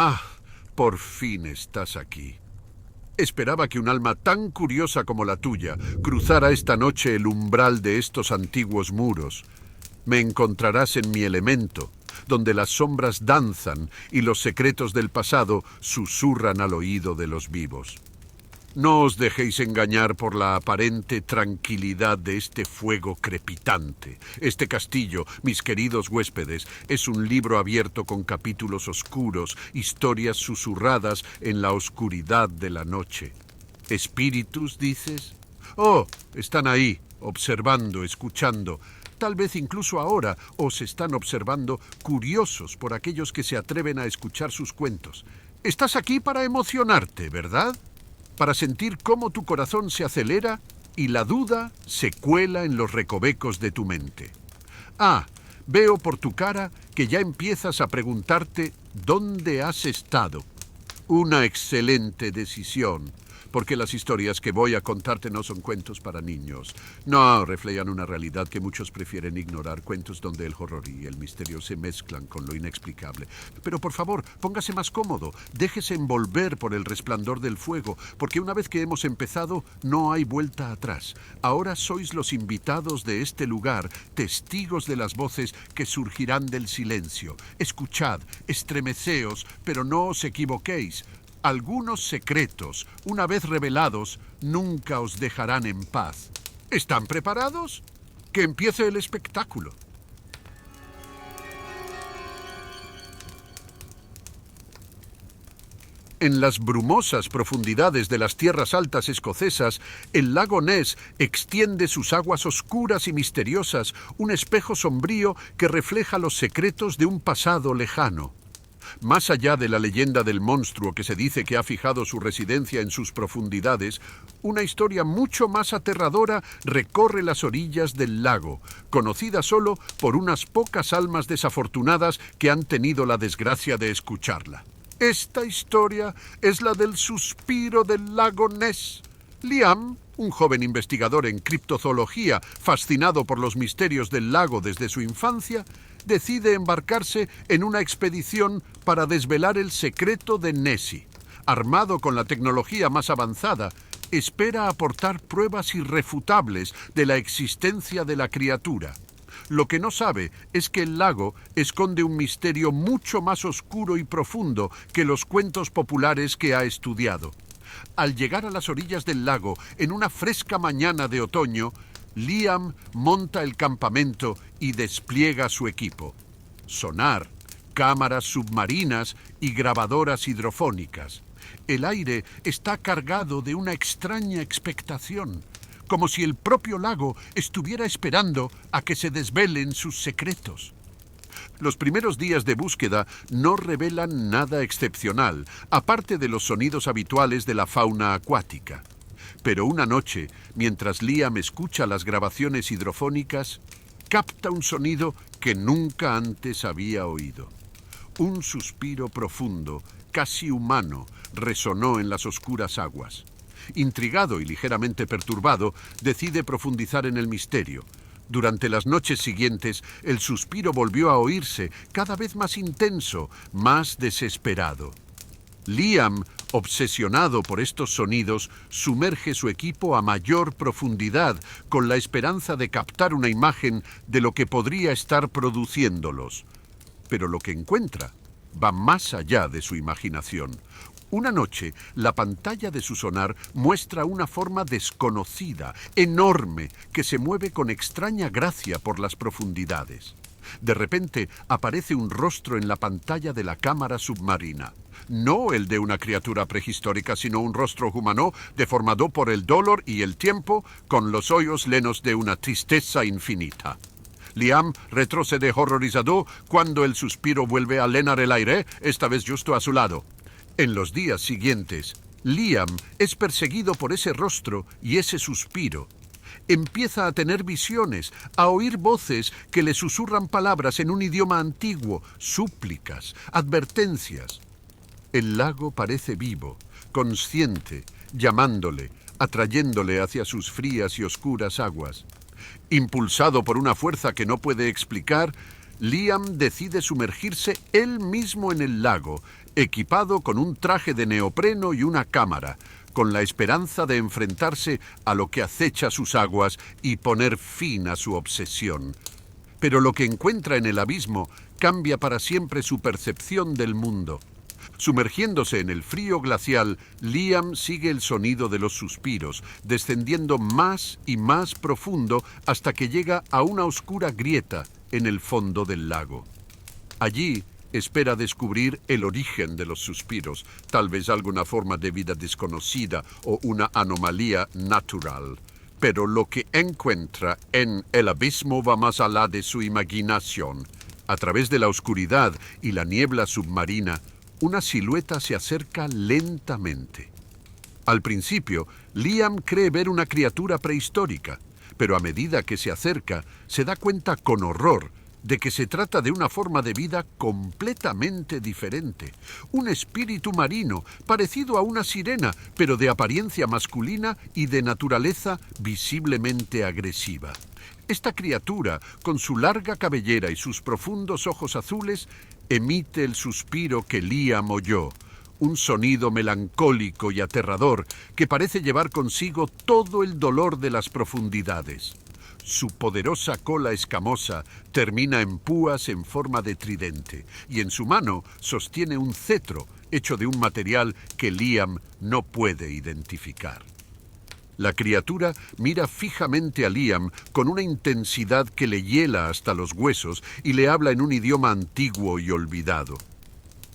Ah, por fin estás aquí. Esperaba que un alma tan curiosa como la tuya cruzara esta noche el umbral de estos antiguos muros. Me encontrarás en mi elemento, donde las sombras danzan y los secretos del pasado susurran al oído de los vivos. No os dejéis engañar por la aparente tranquilidad de este fuego crepitante. Este castillo, mis queridos huéspedes, es un libro abierto con capítulos oscuros, historias susurradas en la oscuridad de la noche. ¿Espíritus, dices? Oh, están ahí, observando, escuchando. Tal vez incluso ahora os están observando, curiosos por aquellos que se atreven a escuchar sus cuentos. Estás aquí para emocionarte, ¿verdad? Para sentir cómo tu corazón se acelera y la duda se cuela en los recovecos de tu mente. Ah, veo por tu cara que ya empiezas a preguntarte ¿dónde has estado? Una excelente decisión, porque las historias que voy a contarte no son cuentos para niños. No, reflejan una realidad que muchos prefieren ignorar, cuentos donde el horror y el misterio se mezclan con lo inexplicable. Pero por favor, póngase más cómodo, déjese envolver por el resplandor del fuego, porque una vez que hemos empezado, no hay vuelta atrás. Ahora sois los invitados de este lugar, testigos de las voces que surgirán del silencio. Escuchad, estremeceos, pero no os equivoquéis. Algunos secretos, una vez revelados, nunca os dejarán en paz. ¿Están preparados? Que empiece el espectáculo. En las brumosas profundidades de las tierras altas escocesas, el lago Ness extiende sus aguas oscuras y misteriosas, un espejo sombrío que refleja los secretos de un pasado lejano. Más allá de la leyenda del monstruo que se dice que ha fijado su residencia en sus profundidades, una historia mucho más aterradora recorre las orillas del lago, conocida solo por unas pocas almas desafortunadas que han tenido la desgracia de escucharla. Esta historia es la del suspiro del lago Ness. Liam, un joven investigador en criptozoología fascinado por los misterios del lago desde su infancia, decide embarcarse en una expedición para desvelar el secreto de Nessie. Armado con la tecnología más avanzada, espera aportar pruebas irrefutables de la existencia de la criatura. Lo que no sabe es que el lago esconde un misterio mucho más oscuro y profundo que los cuentos populares que ha estudiado. Al llegar a las orillas del lago, en una fresca mañana de otoño, Liam monta el campamento y despliega su equipo. Sonar, cámaras submarinas y grabadoras hidrofónicas. El aire está cargado de una extraña expectación, como si el propio lago estuviera esperando a que se desvelen sus secretos. Los primeros días de búsqueda no revelan nada excepcional, aparte de los sonidos habituales de la fauna acuática. Pero una noche, mientras Liam escucha las grabaciones hidrofónicas, capta un sonido que nunca antes había oído. Un suspiro profundo, casi humano, resonó en las oscuras aguas. Intrigado y ligeramente perturbado, decide profundizar en el misterio. Durante las noches siguientes, el suspiro volvió a oírse, cada vez más intenso, más desesperado. Liam, obsesionado por estos sonidos, sumerge su equipo a mayor profundidad, con la esperanza de captar una imagen de lo que podría estar produciéndolos. Pero lo que encuentra va más allá de su imaginación. Una noche, la pantalla de su sonar muestra una forma desconocida, enorme, que se mueve con extraña gracia por las profundidades. De repente, aparece un rostro en la pantalla de la cámara submarina. No el de una criatura prehistórica, sino un rostro humano deformado por el dolor y el tiempo, con los ojos llenos de una tristeza infinita. Liam retrocede horrorizado cuando el suspiro vuelve a llenar el aire, esta vez justo a su lado. En los días siguientes, Liam es perseguido por ese rostro y ese suspiro. Empieza a tener visiones, a oír voces que le susurran palabras en un idioma antiguo, súplicas, advertencias. El lago parece vivo, consciente, llamándole, atrayéndole hacia sus frías y oscuras aguas. Impulsado por una fuerza que no puede explicar, Liam decide sumergirse él mismo en el lago, equipado con un traje de neopreno y una cámara, con la esperanza de enfrentarse a lo que acecha sus aguas y poner fin a su obsesión. Pero lo que encuentra en el abismo cambia para siempre su percepción del mundo. Sumergiéndose en el frío glacial, Liam sigue el sonido de los suspiros, descendiendo más y más profundo hasta que llega a una oscura grieta en el fondo del lago. Allí espera descubrir el origen de los suspiros, tal vez alguna forma de vida desconocida o una anomalía natural. Pero lo que encuentra en el abismo va más allá de su imaginación. A través de la oscuridad y la niebla submarina, una silueta se acerca lentamente. Al principio, Liam cree ver una criatura prehistórica, pero a medida que se acerca, se da cuenta con horror de que se trata de una forma de vida completamente diferente. Un espíritu marino, parecido a una sirena, pero de apariencia masculina y de naturaleza visiblemente agresiva. Esta criatura, con su larga cabellera y sus profundos ojos azules, emite el suspiro que Liam oyó, un sonido melancólico y aterrador que parece llevar consigo todo el dolor de las profundidades. Su poderosa cola escamosa termina en púas en forma de tridente, y en su mano sostiene un cetro hecho de un material que Liam no puede identificar. La criatura mira fijamente a Liam con una intensidad que le hiela hasta los huesos y le habla en un idioma antiguo y olvidado.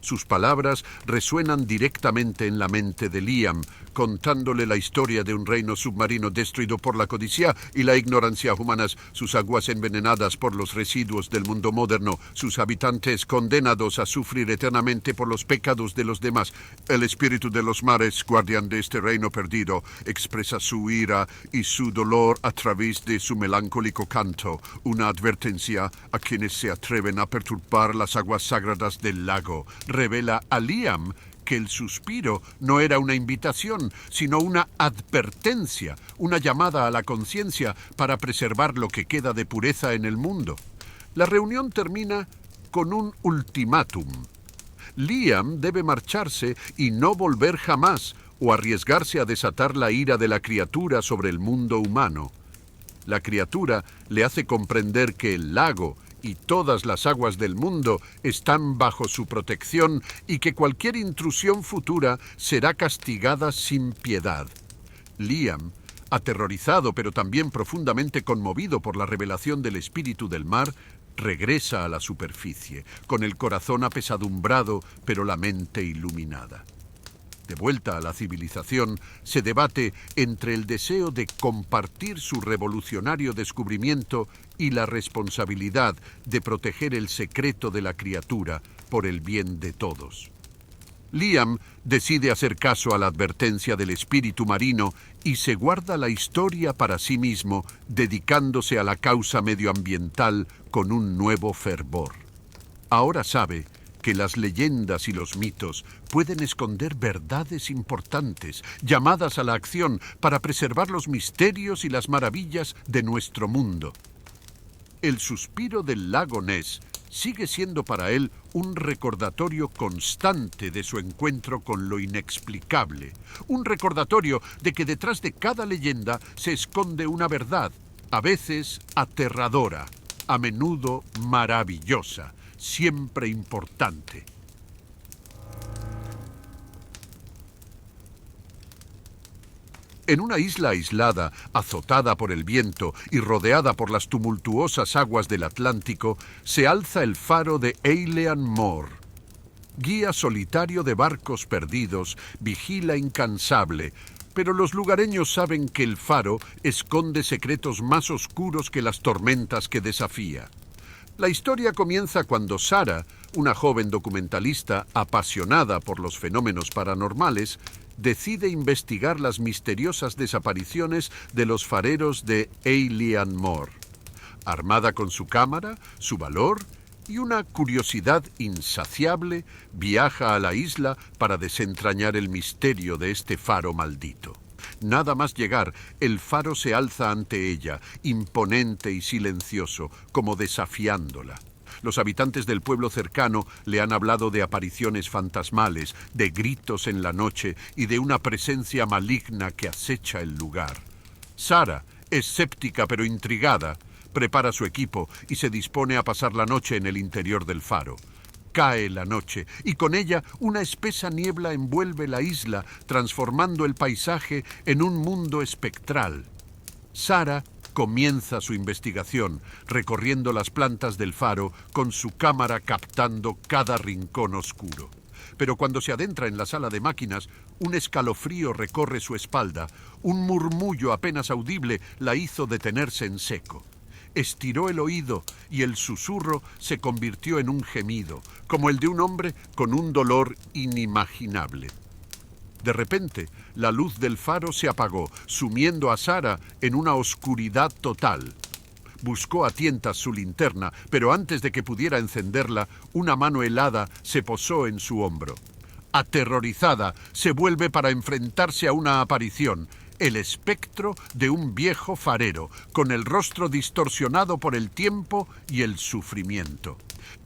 Sus palabras resuenan directamente en la mente de Liam, contándole la historia de un reino submarino destruido por la codicia y la ignorancia humanas, sus aguas envenenadas por los residuos del mundo moderno, sus habitantes condenados a sufrir eternamente por los pecados de los demás. El espíritu de los mares, guardián de este reino perdido, expresa su ira y su dolor a través de su melancólico canto, una advertencia a quienes se atreven a perturbar las aguas sagradas del lago. Revela a Liam que el suspiro no era una invitación, sino una advertencia, una llamada a la conciencia para preservar lo que queda de pureza en el mundo. La reunión termina con un ultimátum. Liam debe marcharse y no volver jamás, o arriesgarse a desatar la ira de la criatura sobre el mundo humano. La criatura le hace comprender que el lago y todas las aguas del mundo están bajo su protección y que cualquier intrusión futura será castigada sin piedad. Liam, aterrorizado pero también profundamente conmovido por la revelación del espíritu del mar, regresa a la superficie, con el corazón apesadumbrado pero la mente iluminada. De vuelta a la civilización, se debate entre el deseo de compartir su revolucionario descubrimiento y la responsabilidad de proteger el secreto de la criatura por el bien de todos. Liam decide hacer caso a la advertencia del espíritu marino y se guarda la historia para sí mismo, dedicándose a la causa medioambiental con un nuevo fervor. Ahora sabe que las leyendas y los mitos pueden esconder verdades importantes, llamadas a la acción para preservar los misterios y las maravillas de nuestro mundo. El suspiro del lago Ness sigue siendo para él un recordatorio constante de su encuentro con lo inexplicable, un recordatorio de que detrás de cada leyenda se esconde una verdad, a veces aterradora, a menudo maravillosa, siempre importante. En una isla aislada, azotada por el viento y rodeada por las tumultuosas aguas del Atlántico, se alza el faro de Eilean Mor. Guía solitario de barcos perdidos, vigila incansable, pero los lugareños saben que el faro esconde secretos más oscuros que las tormentas que desafía. La historia comienza cuando Sarah, una joven documentalista apasionada por los fenómenos paranormales, decide investigar las misteriosas desapariciones de los fareros de Eilean Mor. Armada con su cámara, su valor y una curiosidad insaciable, viaja a la isla para desentrañar el misterio de este faro maldito. Nada más llegar, el faro se alza ante ella, imponente y silencioso, como desafiándola. Los habitantes del pueblo cercano le han hablado de apariciones fantasmales, de gritos en la noche y de una presencia maligna que acecha el lugar. Sara, escéptica pero intrigada, prepara su equipo y se dispone a pasar la noche en el interior del faro. Cae la noche y con ella una espesa niebla envuelve la isla, transformando el paisaje en un mundo espectral. Sara comienza su investigación, recorriendo las plantas del faro con su cámara captando cada rincón oscuro. Pero cuando se adentra en la sala de máquinas, un escalofrío recorre su espalda, un murmullo apenas audible la hizo detenerse en seco. Estiró el oído y el susurro se convirtió en un gemido, como el de un hombre con un dolor inimaginable. De repente, la luz del faro se apagó, sumiendo a Sara en una oscuridad total. Buscó a tientas su linterna, pero antes de que pudiera encenderla, una mano helada se posó en su hombro. Aterrorizada, se vuelve para enfrentarse a una aparición, el espectro de un viejo farero, con el rostro distorsionado por el tiempo y el sufrimiento.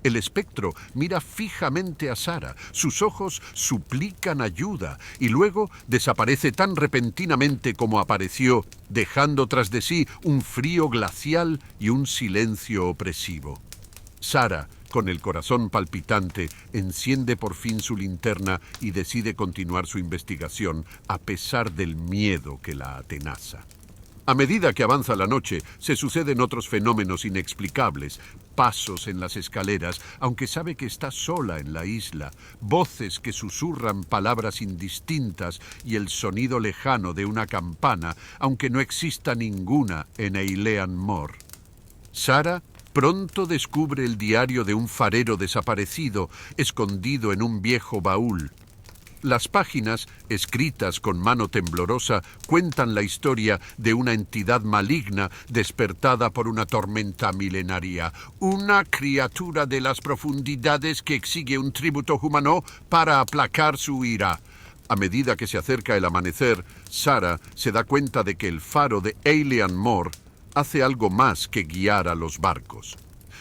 El espectro mira fijamente a Sara, sus ojos suplican ayuda y luego desaparece tan repentinamente como apareció, dejando tras de sí un frío glacial y un silencio opresivo. Sara, con el corazón palpitante, enciende por fin su linterna y decide continuar su investigación a pesar del miedo que la atenaza. A medida que avanza la noche, se suceden otros fenómenos inexplicables, pasos en las escaleras, aunque sabe que está sola en la isla, voces que susurran palabras indistintas y el sonido lejano de una campana, aunque no exista ninguna en Eilean Mor. Sara pronto descubre el diario de un farero desaparecido, escondido en un viejo baúl. Las páginas, escritas con mano temblorosa, cuentan la historia de una entidad maligna despertada por una tormenta milenaria, una criatura de las profundidades que exige un tributo humano para aplacar su ira. A medida que se acerca el amanecer, Sara se da cuenta de que el faro de Eilean Mor hace algo más que guiar a los barcos.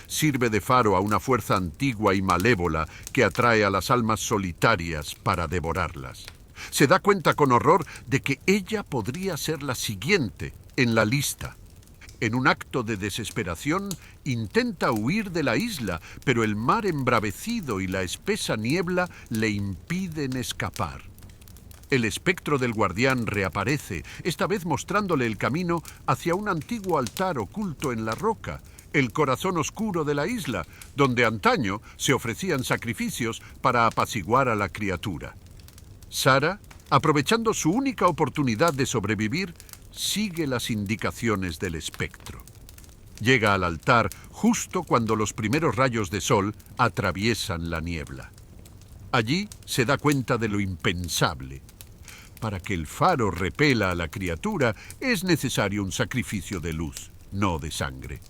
Sirve de faro a una fuerza antigua y malévola que atrae a las almas solitarias para devorarlas. Se da cuenta con horror de que ella podría ser la siguiente en la lista. En un acto de desesperación, intenta huir de la isla, pero el mar embravecido y la espesa niebla le impiden escapar. El espectro del guardián reaparece, esta vez mostrándole el camino hacia un antiguo altar oculto en la roca, el corazón oscuro de la isla, donde antaño se ofrecían sacrificios para apaciguar a la criatura. Sara, aprovechando su única oportunidad de sobrevivir, sigue las indicaciones del espectro. Llega al altar justo cuando los primeros rayos de sol atraviesan la niebla. Allí se da cuenta de lo impensable. Para que el faro repela a la criatura es necesario un sacrificio de luz, no de sangre.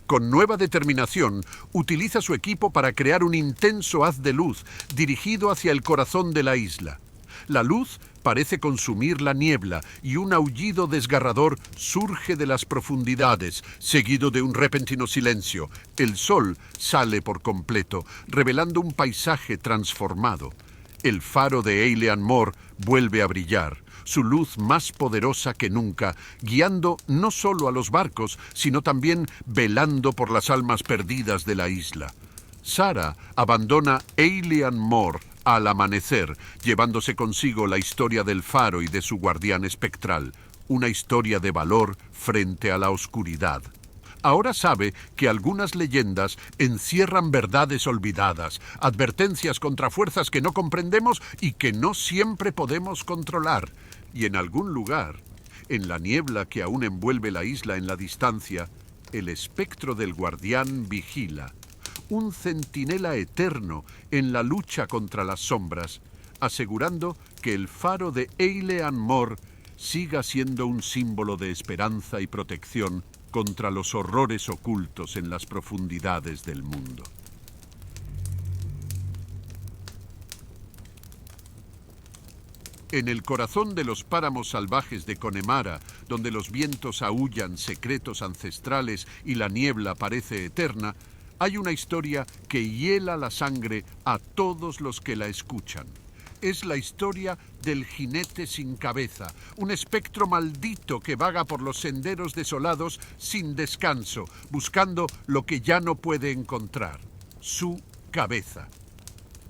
Con nueva determinación, utiliza su equipo para crear un intenso haz de luz dirigido hacia el corazón de la isla. La luz parece consumir la niebla y un aullido desgarrador surge de las profundidades, seguido de un repentino silencio. El sol sale por completo, revelando un paisaje transformado. El faro de Eilean Mor vuelve a brillar, su luz más poderosa que nunca, guiando no solo a los barcos, sino también velando por las almas perdidas de la isla. Sara abandona Eilean Mor al amanecer, llevándose consigo la historia del faro y de su guardián espectral, una historia de valor frente a la oscuridad. Ahora sabe que algunas leyendas encierran verdades olvidadas, advertencias contra fuerzas que no comprendemos y que no siempre podemos controlar. Y en algún lugar, en la niebla que aún envuelve la isla en la distancia, el espectro del guardián vigila, un centinela eterno en la lucha contra las sombras, asegurando que el faro de Eilean Mor siga siendo un símbolo de esperanza y protección contra los horrores ocultos en las profundidades del mundo. En el corazón de los páramos salvajes de Connemara, donde los vientos aúllan secretos ancestrales y la niebla parece eterna, hay una historia que hiela la sangre a todos los que la escuchan. Es la historia del jinete sin cabeza, un espectro maldito que vaga por los senderos desolados sin descanso, buscando lo que ya no puede encontrar, su cabeza.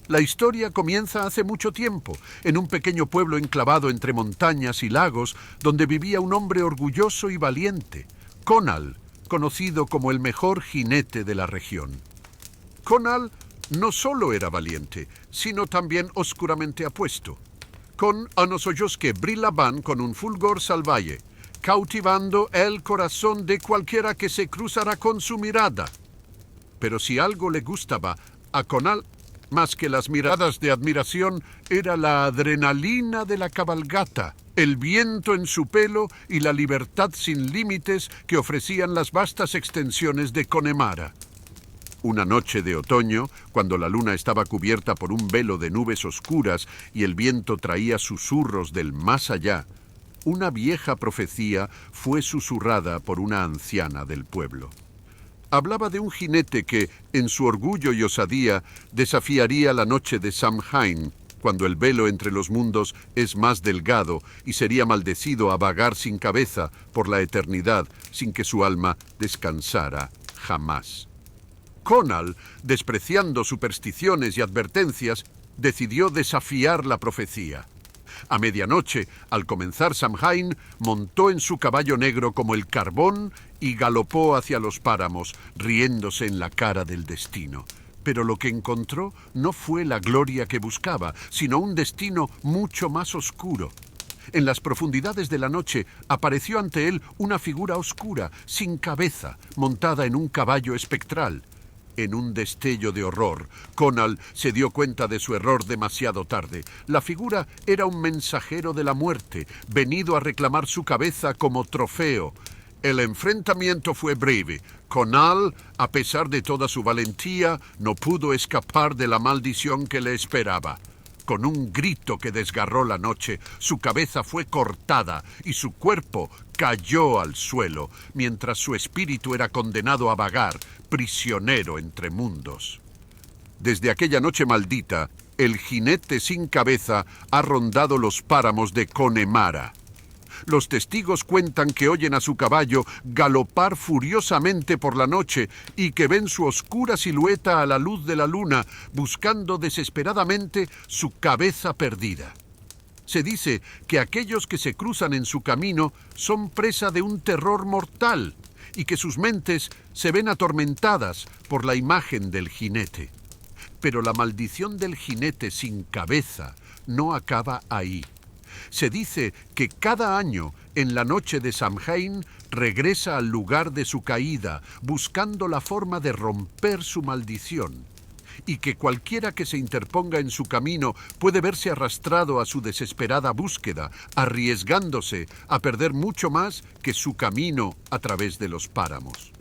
La historia comienza hace mucho tiempo, en un pequeño pueblo enclavado entre montañas y lagos, donde vivía un hombre orgulloso y valiente, Conall, conocido como el mejor jinete de la región. Conall no solo era valiente, sino también oscuramente apuesto. Con unos ojos que brillaban con un fulgor salvaje, cautivando el corazón de cualquiera que se cruzara con su mirada. Pero si algo le gustaba a Conall, más que las miradas de admiración, era la adrenalina de la cabalgata, el viento en su pelo y la libertad sin límites que ofrecían las vastas extensiones de Connemara. Una noche de otoño, cuando la luna estaba cubierta por un velo de nubes oscuras y el viento traía susurros del más allá, una vieja profecía fue susurrada por una anciana del pueblo. Hablaba de un jinete que, en su orgullo y osadía, desafiaría la noche de Samhain, cuando el velo entre los mundos es más delgado y sería maldecido a vagar sin cabeza por la eternidad sin que su alma descansara jamás. Conall, despreciando supersticiones y advertencias, decidió desafiar la profecía. A medianoche, al comenzar Samhain, montó en su caballo negro como el carbón y galopó hacia los páramos, riéndose en la cara del destino. Pero lo que encontró no fue la gloria que buscaba, sino un destino mucho más oscuro. En las profundidades de la noche apareció ante él una figura oscura, sin cabeza, montada en un caballo espectral. En un destello de horror, Conall se dio cuenta de su error demasiado tarde. La figura era un mensajero de la muerte, venido a reclamar su cabeza como trofeo. El enfrentamiento fue breve. Conall, a pesar de toda su valentía, no pudo escapar de la maldición que le esperaba. Con un grito que desgarró la noche, su cabeza fue cortada y su cuerpo cayó al suelo, mientras su espíritu era condenado a vagar, prisionero entre mundos. Desde aquella noche maldita, el jinete sin cabeza ha rondado los páramos de Connemara. Los testigos cuentan que oyen a su caballo galopar furiosamente por la noche y que ven su oscura silueta a la luz de la luna, buscando desesperadamente su cabeza perdida. Se dice que aquellos que se cruzan en su camino son presa de un terror mortal y que sus mentes se ven atormentadas por la imagen del jinete. Pero la maldición del jinete sin cabeza no acaba ahí. Se dice que cada año, en la noche de Samhain, regresa al lugar de su caída, buscando la forma de romper su maldición, y que cualquiera que se interponga en su camino puede verse arrastrado a su desesperada búsqueda, arriesgándose a perder mucho más que su camino a través de los páramos.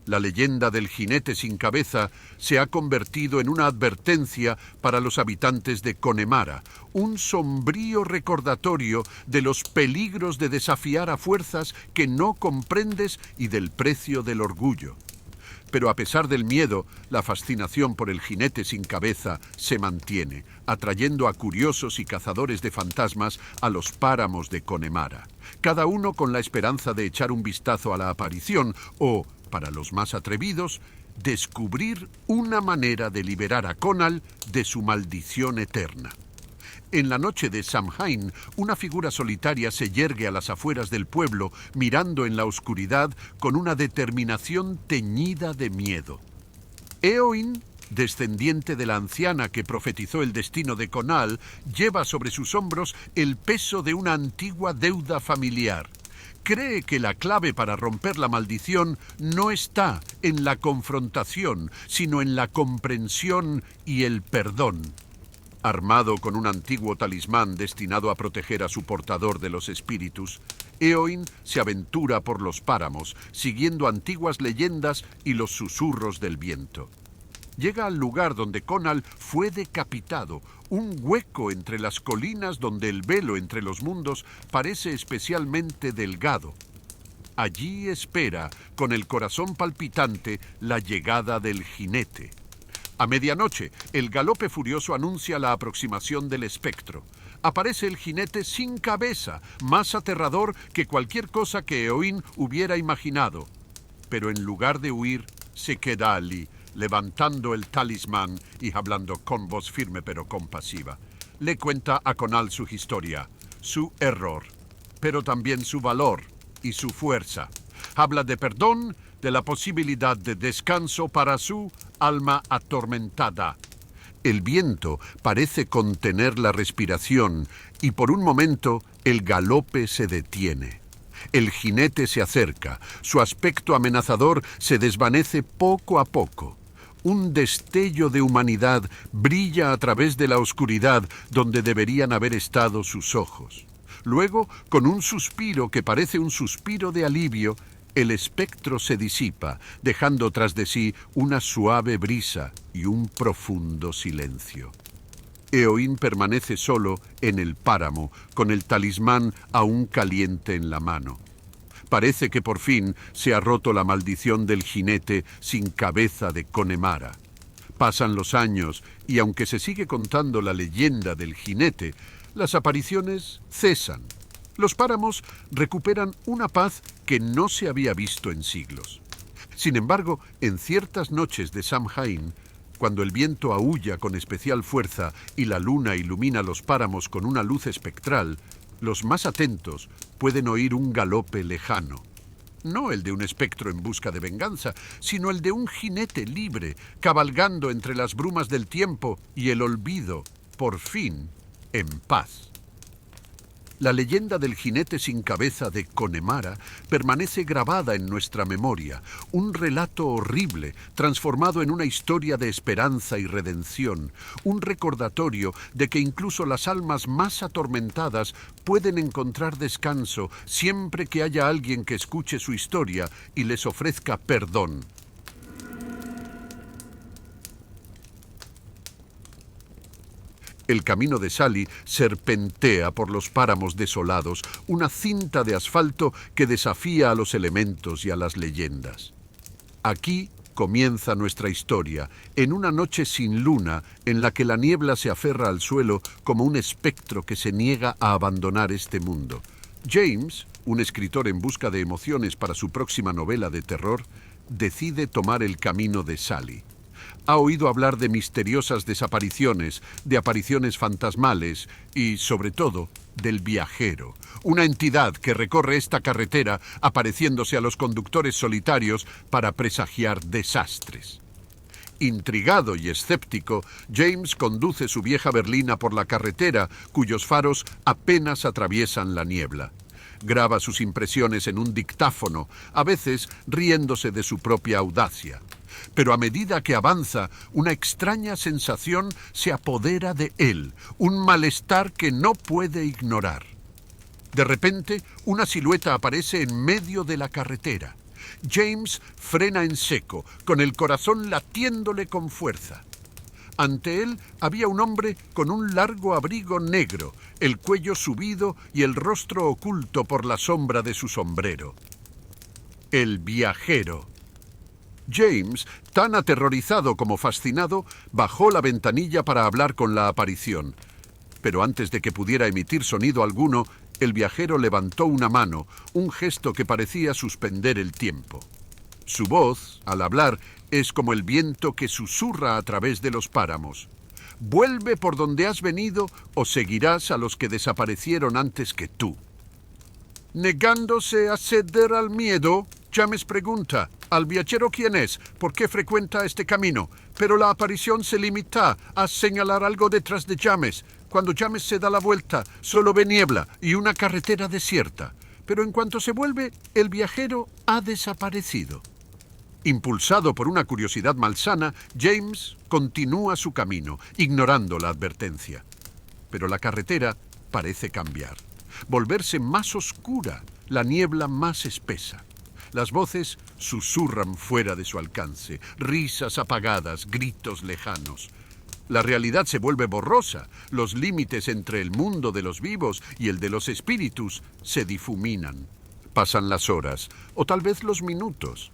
La leyenda del jinete sin cabeza se ha convertido en una advertencia para los habitantes de Connemara, un sombrío recordatorio de los peligros de desafiar a fuerzas que no comprendes y del precio del orgullo. Pero a pesar del miedo, la fascinación por el jinete sin cabeza se mantiene, atrayendo a curiosos y cazadores de fantasmas a los páramos de Connemara, cada uno con la esperanza de echar un vistazo a la aparición o, para los más atrevidos, descubrir una manera de liberar a Conall de su maldición eterna. En la noche de Samhain, una figura solitaria se yergue a las afueras del pueblo, mirando en la oscuridad con una determinación teñida de miedo. Éowyn, descendiente de la anciana que profetizó el destino de Conall, lleva sobre sus hombros el peso de una antigua deuda familiar. Cree que la clave para romper la maldición no está en la confrontación, sino en la comprensión y el perdón. Armado con un antiguo talismán destinado a proteger a su portador de los espíritus, Éowyn se aventura por los páramos, siguiendo antiguas leyendas y los susurros del viento. Llega al lugar donde Conall fue decapitado, un hueco entre las colinas donde el velo entre los mundos parece especialmente delgado. Allí espera, con el corazón palpitante, la llegada del jinete. A medianoche, el galope furioso anuncia la aproximación del espectro. Aparece el jinete sin cabeza, más aterrador que cualquier cosa que Eowyn hubiera imaginado. Pero en lugar de huir, se queda allí, levantando el talismán y hablando con voz firme pero compasiva. Le cuenta a Conall su historia, su error, pero también su valor y su fuerza. Habla de perdón, de la posibilidad de descanso para su alma atormentada. El viento parece contener la respiración y por un momento el galope se detiene. El jinete se acerca, su aspecto amenazador se desvanece poco a poco. Un destello de humanidad brilla a través de la oscuridad donde deberían haber estado sus ojos. Luego, con un suspiro que parece un suspiro de alivio, el espectro se disipa, dejando tras de sí una suave brisa y un profundo silencio. Eowyn permanece solo en el páramo, con el talismán aún caliente en la mano. Parece que por fin se ha roto la maldición del jinete sin cabeza de Connemara. Pasan los años y aunque se sigue contando la leyenda del jinete, las apariciones cesan. Los páramos recuperan una paz que no se había visto en siglos. Sin embargo, en ciertas noches de Samhain, cuando el viento aúlla con especial fuerza y la luna ilumina los páramos con una luz espectral, los más atentos pueden oír un galope lejano. No el de un espectro en busca de venganza, sino el de un jinete libre, cabalgando entre las brumas del tiempo y el olvido, por fin, en paz. La leyenda del jinete sin cabeza de Connemara permanece grabada en nuestra memoria, un relato horrible transformado en una historia de esperanza y redención, un recordatorio de que incluso las almas más atormentadas pueden encontrar descanso siempre que haya alguien que escuche su historia y les ofrezca perdón. El camino de Sally serpentea por los páramos desolados, una cinta de asfalto que desafía a los elementos y a las leyendas. Aquí comienza nuestra historia, en una noche sin luna en la que la niebla se aferra al suelo como un espectro que se niega a abandonar este mundo. James, un escritor en busca de emociones para su próxima novela de terror, decide tomar el camino de Sally. Ha oído hablar de misteriosas desapariciones, de apariciones fantasmales y, sobre todo, del viajero, una entidad que recorre esta carretera apareciéndose a los conductores solitarios para presagiar desastres. Intrigado y escéptico, James conduce su vieja berlina por la carretera, cuyos faros apenas atraviesan la niebla. Graba sus impresiones en un dictáfono, a veces riéndose de su propia audacia. Pero a medida que avanza, una extraña sensación se apodera de él, un malestar que no puede ignorar. De repente, una silueta aparece en medio de la carretera. James frena en seco, con el corazón latiéndole con fuerza. Ante él había un hombre con un largo abrigo negro, el cuello subido y el rostro oculto por la sombra de su sombrero. El viajero. James, tan aterrorizado como fascinado, bajó la ventanilla para hablar con la aparición. Pero antes de que pudiera emitir sonido alguno, el viajero levantó una mano, un gesto que parecía suspender el tiempo. Su voz, al hablar, es como el viento que susurra a través de los páramos. Vuelve por donde has venido o seguirás a los que desaparecieron antes que tú. Negándose a ceder al miedo, James pregunta, ¿al viajero quién es? ¿Por qué frecuenta este camino? Pero la aparición se limita a señalar algo detrás de James. Cuando James se da la vuelta, solo ve niebla y una carretera desierta. Pero en cuanto se vuelve, el viajero ha desaparecido. Impulsado por una curiosidad malsana, James continúa su camino, ignorando la advertencia. Pero la carretera parece cambiar, volverse más oscura, la niebla más espesa. Las voces susurran fuera de su alcance, risas apagadas, gritos lejanos. La realidad se vuelve borrosa, los límites entre el mundo de los vivos y el de los espíritus se difuminan. Pasan las horas, o tal vez los minutos.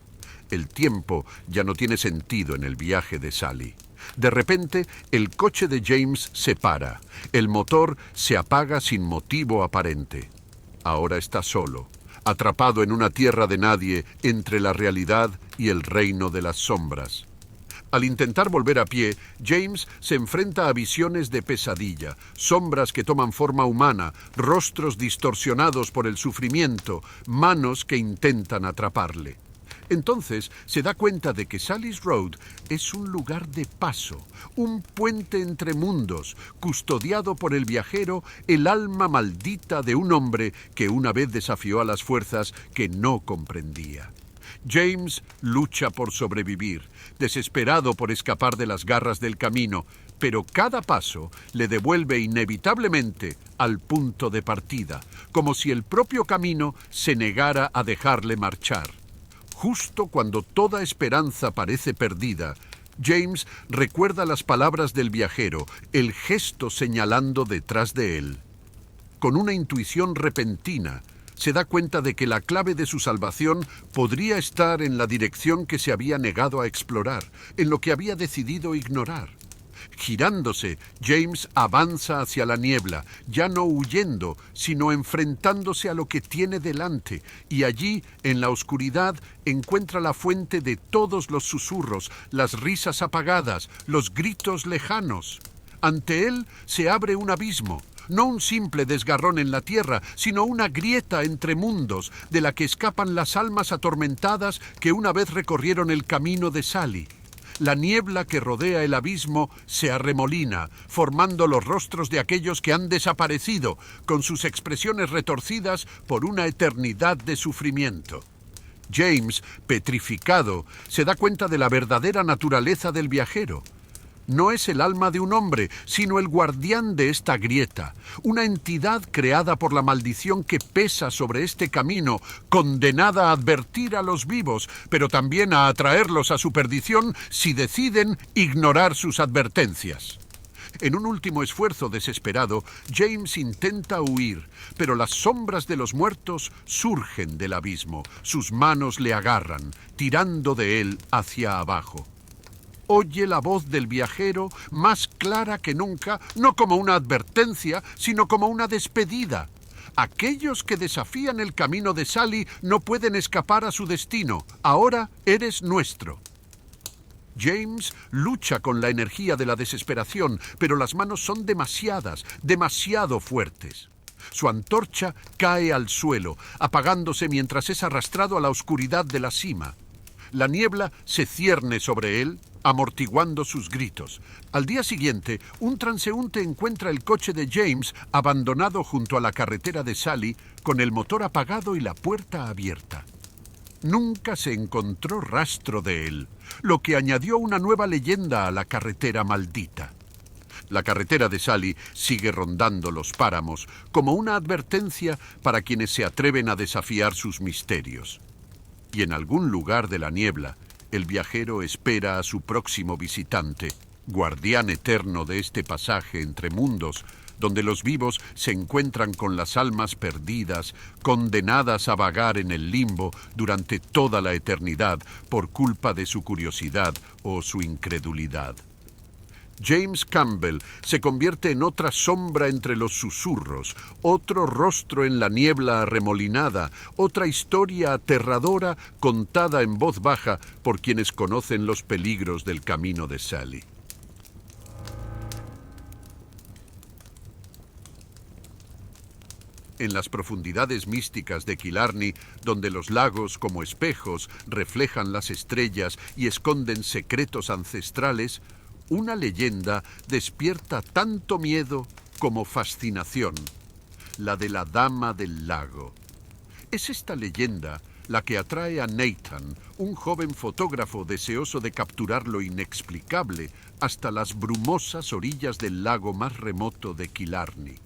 El tiempo ya no tiene sentido en el viaje de Sally. De repente, el coche de James se para. El motor se apaga sin motivo aparente. Ahora está solo, atrapado en una tierra de nadie entre la realidad y el reino de las sombras. Al intentar volver a pie, James se enfrenta a visiones de pesadilla, sombras que toman forma humana, rostros distorsionados por el sufrimiento, manos que intentan atraparle. Entonces se da cuenta de que Sally's Road es un lugar de paso, un puente entre mundos, custodiado por el viajero, el alma maldita de un hombre que una vez desafió a las fuerzas que no comprendía. James lucha por sobrevivir, desesperado por escapar de las garras del camino, pero cada paso le devuelve inevitablemente al punto de partida, como si el propio camino se negara a dejarle marchar. Justo cuando toda esperanza parece perdida, James recuerda las palabras del viajero, el gesto señalando detrás de él. Con una intuición repentina, se da cuenta de que la clave de su salvación podría estar en la dirección que se había negado a explorar, en lo que había decidido ignorar. Girándose, James avanza hacia la niebla, ya no huyendo, sino enfrentándose a lo que tiene delante, y allí, en la oscuridad, encuentra la fuente de todos los susurros, las risas apagadas, los gritos lejanos. Ante él se abre un abismo, no un simple desgarrón en la tierra, sino una grieta entre mundos, de la que escapan las almas atormentadas que una vez recorrieron el camino de Sally. La niebla que rodea el abismo se arremolina, formando los rostros de aquellos que han desaparecido, con sus expresiones retorcidas por una eternidad de sufrimiento. James, petrificado, se da cuenta de la verdadera naturaleza del viajero. No es el alma de un hombre, sino el guardián de esta grieta, una entidad creada por la maldición que pesa sobre este camino, condenada a advertir a los vivos, pero también a atraerlos a su perdición si deciden ignorar sus advertencias. En un último esfuerzo desesperado, James intenta huir, pero las sombras de los muertos surgen del abismo, sus manos le agarran, tirando de él hacia abajo. Oye la voz del viajero más clara que nunca, no como una advertencia, sino como una despedida. Aquellos que desafían el camino de Sally no pueden escapar a su destino. Ahora eres nuestro. James lucha con la energía de la desesperación, pero las manos son demasiadas, demasiado fuertes. Su antorcha cae al suelo, apagándose mientras es arrastrado a la oscuridad de la cima. La niebla se cierne sobre él, amortiguando sus gritos. Al día siguiente, un transeúnte encuentra el coche de James abandonado junto a la carretera de Sally, con el motor apagado y la puerta abierta. Nunca se encontró rastro de él, lo que añadió una nueva leyenda a la carretera maldita. La carretera de Sally sigue rondando los páramos como una advertencia para quienes se atreven a desafiar sus misterios. Y en algún lugar de la niebla, el viajero espera a su próximo visitante, guardián eterno de este pasaje entre mundos, donde los vivos se encuentran con las almas perdidas, condenadas a vagar en el limbo durante toda la eternidad por culpa de su curiosidad o su incredulidad. James Campbell se convierte en otra sombra entre los susurros, otro rostro en la niebla arremolinada, otra historia aterradora contada en voz baja por quienes conocen los peligros del camino de Sally. En las profundidades místicas de Killarney, donde los lagos como espejos reflejan las estrellas y esconden secretos ancestrales, una leyenda despierta tanto miedo como fascinación, la de la Dama del Lago. Es esta leyenda la que atrae a Nathan, un joven fotógrafo deseoso de capturar lo inexplicable hasta las brumosas orillas del lago más remoto de Killarney.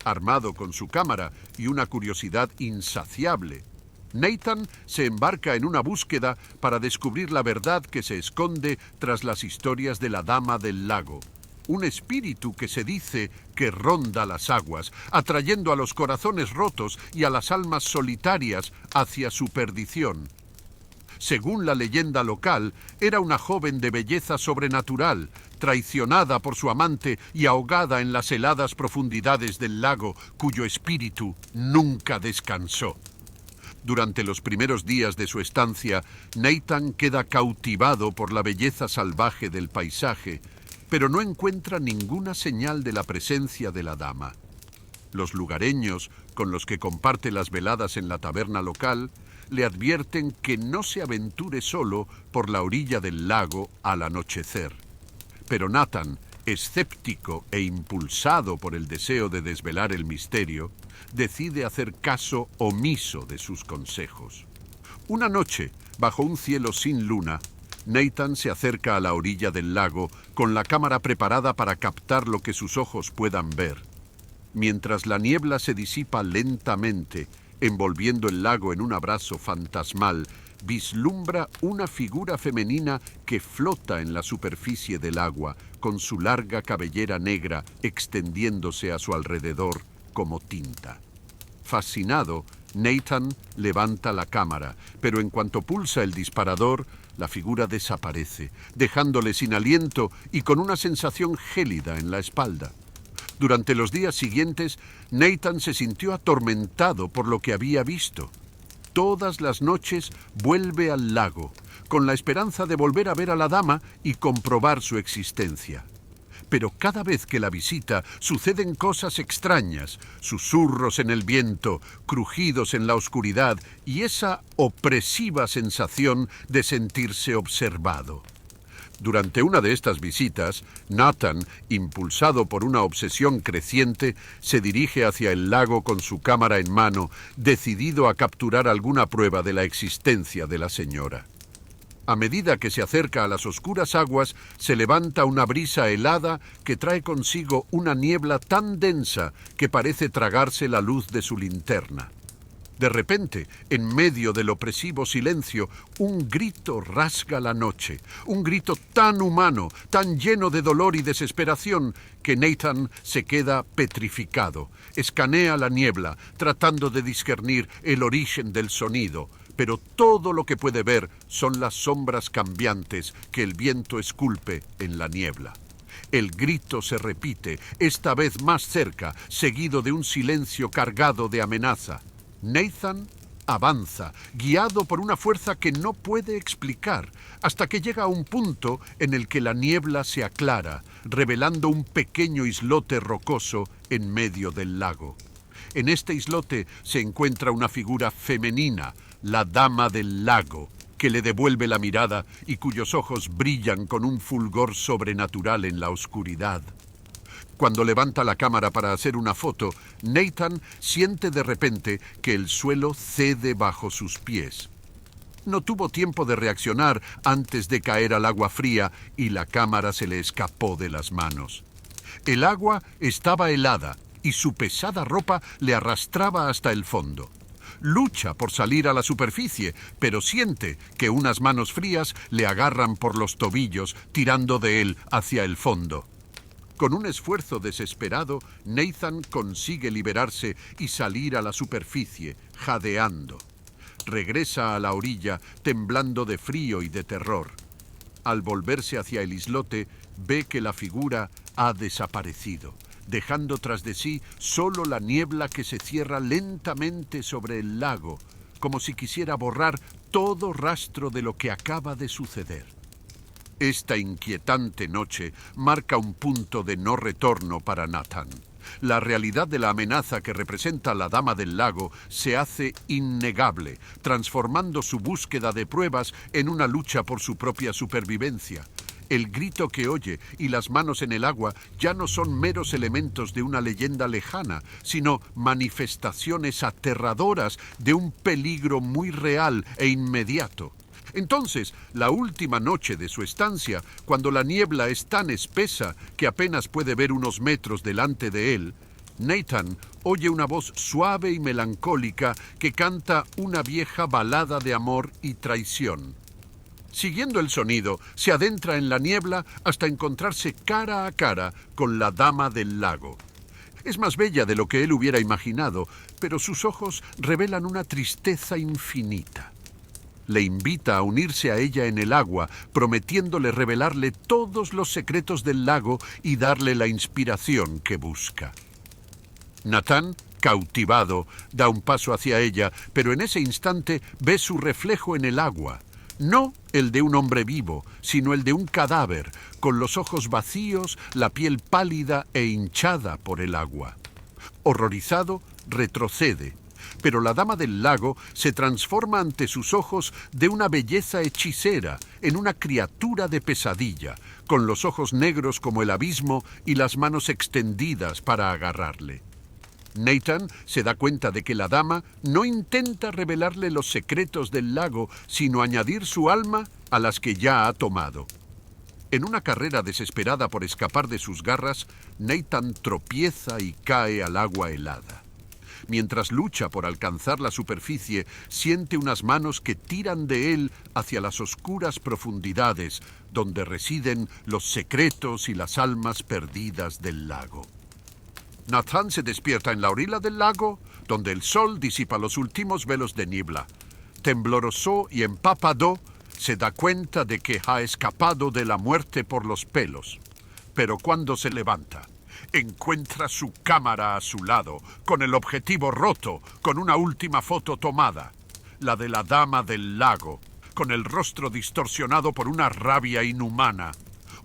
Armado con su cámara y una curiosidad insaciable, Nathan se embarca en una búsqueda para descubrir la verdad que se esconde tras las historias de la Dama del Lago. un espíritu que se dice que ronda las aguas, atrayendo a los corazones rotos y a las almas solitarias hacia su perdición. Según la leyenda local, era una joven de belleza sobrenatural, traicionada por su amante y ahogada en las heladas profundidades del lago, cuyo espíritu nunca descansó. Durante los primeros días de su estancia, Nathan queda cautivado por la belleza salvaje del paisaje, pero no encuentra ninguna señal de la presencia de la dama. Los lugareños, con los que comparte las veladas en la taberna local, le advierten que no se aventure solo por la orilla del lago al anochecer. Pero Nathan, escéptico e impulsado por el deseo de desvelar el misterio, decide hacer caso omiso de sus consejos. Una noche, bajo un cielo sin luna, Nathan se acerca a la orilla del lago con la cámara preparada para captar lo que sus ojos puedan ver. Mientras la niebla se disipa lentamente, envolviendo el lago en un abrazo fantasmal, vislumbra una figura femenina que flota en la superficie del agua, con su larga cabellera negra extendiéndose a su alrededor como tinta. Fascinado, Nathan levanta la cámara, pero en cuanto pulsa el disparador, la figura desaparece, dejándole sin aliento y con una sensación gélida en la espalda. Durante los días siguientes, Nathan se sintió atormentado por lo que había visto. Todas las noches vuelve al lago, con la esperanza de volver a ver a la dama y comprobar su existencia. Pero cada vez que la visita suceden cosas extrañas, susurros en el viento, crujidos en la oscuridad y esa opresiva sensación de sentirse observado. Durante una de estas visitas, Nathan, impulsado por una obsesión creciente, se dirige hacia el lago con su cámara en mano, decidido a capturar alguna prueba de la existencia de la señora. A medida que se acerca a las oscuras aguas, se levanta una brisa helada que trae consigo una niebla tan densa que parece tragarse la luz de su linterna. De repente, en medio del opresivo silencio, un grito rasga la noche, un grito tan humano, tan lleno de dolor y desesperación, que Nathan se queda petrificado. Escanea la niebla, tratando de discernir el origen del sonido, pero todo lo que puede ver son las sombras cambiantes que el viento esculpe en la niebla. El grito se repite, esta vez más cerca, seguido de un silencio cargado de amenaza. Nathan avanza, guiado por una fuerza que no puede explicar, hasta que llega a un punto en el que la niebla se aclara, revelando un pequeño islote rocoso en medio del lago. En este islote se encuentra una figura femenina, la Dama del Lago, que le devuelve la mirada y cuyos ojos brillan con un fulgor sobrenatural en la oscuridad. Cuando levanta la cámara para hacer una foto, Nathan siente de repente que el suelo cede bajo sus pies. No tuvo tiempo de reaccionar antes de caer al agua fría y la cámara se le escapó de las manos. El agua estaba helada y su pesada ropa le arrastraba hasta el fondo. Lucha por salir a la superficie, pero siente que unas manos frías le agarran por los tobillos, tirando de él hacia el fondo. Con un esfuerzo desesperado, Nathan consigue liberarse y salir a la superficie, jadeando. Regresa a la orilla, temblando de frío y de terror. Al volverse hacia el islote, ve que la figura ha desaparecido, dejando tras de sí solo la niebla que se cierra lentamente sobre el lago, como si quisiera borrar todo rastro de lo que acaba de suceder. Esta inquietante noche marca un punto de no retorno para Nathan. La realidad de la amenaza que representa la Dama del Lago se hace innegable, transformando su búsqueda de pruebas en una lucha por su propia supervivencia. El grito que oye y las manos en el agua ya no son meros elementos de una leyenda lejana, sino manifestaciones aterradoras de un peligro muy real e inmediato. Entonces, la última noche de su estancia, cuando la niebla es tan espesa que apenas puede ver unos metros delante de él, Nathan oye una voz suave y melancólica que canta una vieja balada de amor y traición. Siguiendo el sonido, se adentra en la niebla hasta encontrarse cara a cara con la dama del lago. Es más bella de lo que él hubiera imaginado, pero sus ojos revelan una tristeza infinita. Le invita a unirse a ella en el agua, prometiéndole revelarle todos los secretos del lago y darle la inspiración que busca. Nathan, cautivado, da un paso hacia ella, pero en ese instante ve su reflejo en el agua. No el de un hombre vivo, sino el de un cadáver, con los ojos vacíos, la piel pálida e hinchada por el agua. Horrorizado, retrocede, pero la dama del lago se transforma ante sus ojos de una belleza hechicera, en una criatura de pesadilla, con los ojos negros como el abismo y las manos extendidas para agarrarle. Nathan se da cuenta de que la dama no intenta revelarle los secretos del lago, sino añadir su alma a las que ya ha tomado. En una carrera desesperada por escapar de sus garras, Nathan tropieza y cae al agua helada. Mientras lucha por alcanzar la superficie, siente unas manos que tiran de él hacia las oscuras profundidades, donde residen los secretos y las almas perdidas del lago. Nathan se despierta en la orilla del lago, donde el sol disipa los últimos velos de niebla. Tembloroso y empapado, se da cuenta de que ha escapado de la muerte por los pelos. Pero cuando se levanta, encuentra su cámara a su lado, con el objetivo roto, con una última foto tomada, la de la dama del lago, con el rostro distorsionado por una rabia inhumana.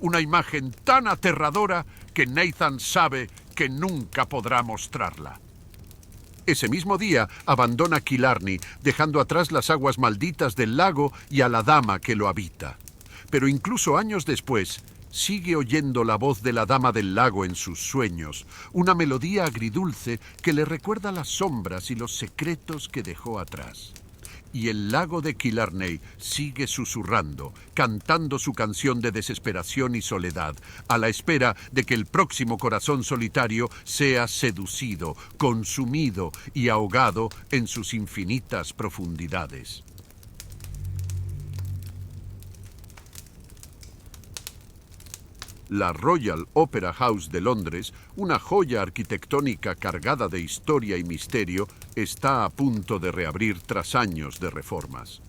Una imagen tan aterradora que Nathan sabe que nunca podrá mostrarla. Ese mismo día abandona Killarney, dejando atrás las aguas malditas del lago y a la dama que lo habita. Pero incluso años después, sigue oyendo la voz de la dama del lago en sus sueños, una melodía agridulce que le recuerda las sombras y los secretos que dejó atrás. Y el lago de Killarney sigue susurrando, cantando su canción de desesperación y soledad, a la espera de que el próximo corazón solitario sea seducido, consumido y ahogado en sus infinitas profundidades. La Royal Opera House de Londres, una joya arquitectónica cargada de historia y misterio, está a punto de reabrir tras años de reformas.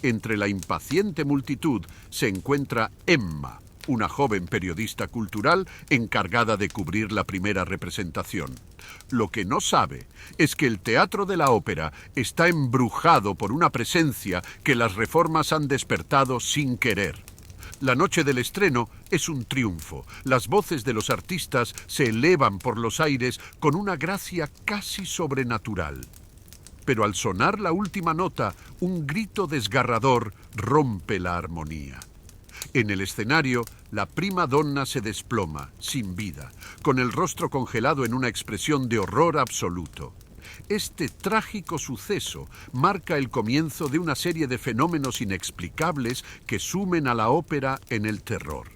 Entre la impaciente multitud se encuentra Emma, una joven periodista cultural encargada de cubrir la primera representación. Lo que no sabe es que el Teatro de la Ópera está embrujado por una presencia que las reformas han despertado sin querer. La noche del estreno es un triunfo. Las voces de los artistas se elevan por los aires con una gracia casi sobrenatural. Pero al sonar la última nota, un grito desgarrador rompe la armonía. En el escenario, la prima donna se desploma, sin vida, con el rostro congelado en una expresión de horror absoluto. Este trágico suceso marca el comienzo de una serie de fenómenos inexplicables que sumen a la ópera en el terror.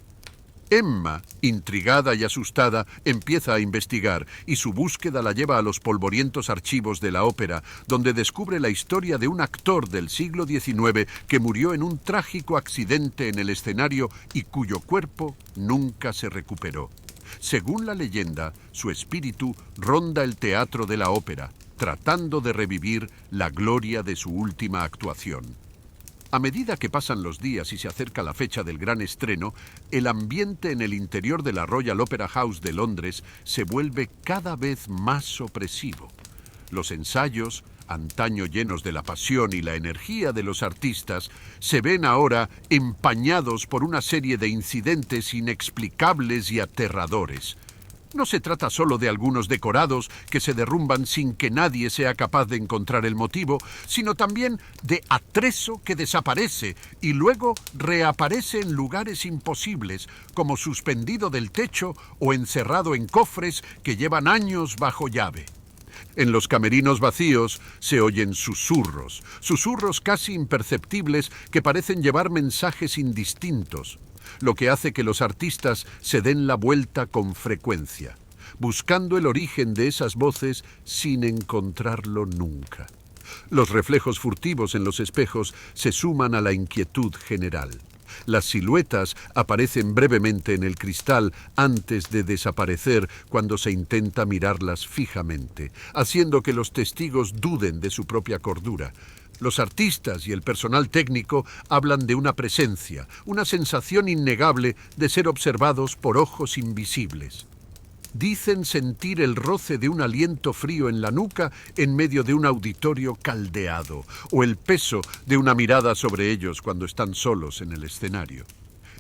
Emma, intrigada y asustada, empieza a investigar y su búsqueda la lleva a los polvorientos archivos de la ópera, donde descubre la historia de un actor del siglo XIX que murió en un trágico accidente en el escenario y cuyo cuerpo nunca se recuperó. Según la leyenda, su espíritu ronda el teatro de la ópera, tratando de revivir la gloria de su última actuación. A medida que pasan los días y se acerca la fecha del gran estreno, el ambiente en el interior de la Royal Opera House de Londres se vuelve cada vez más opresivo. Los ensayos, antaño llenos de la pasión y la energía de los artistas, se ven ahora empañados por una serie de incidentes inexplicables y aterradores. No se trata solo de algunos decorados que se derrumban sin que nadie sea capaz de encontrar el motivo, sino también de atrezo que desaparece y luego reaparece en lugares imposibles, como suspendido del techo o encerrado en cofres que llevan años bajo llave. En los camerinos vacíos se oyen susurros, susurros casi imperceptibles que parecen llevar mensajes indistintos, lo que hace que los artistas se den la vuelta con frecuencia, buscando el origen de esas voces sin encontrarlo nunca. Los reflejos furtivos en los espejos se suman a la inquietud general. Las siluetas aparecen brevemente en el cristal antes de desaparecer cuando se intenta mirarlas fijamente, haciendo que los testigos duden de su propia cordura. Los artistas y el personal técnico hablan de una presencia, una sensación innegable de ser observados por ojos invisibles. Dicen sentir el roce de un aliento frío en la nuca en medio de un auditorio caldeado, o el peso de una mirada sobre ellos cuando están solos en el escenario.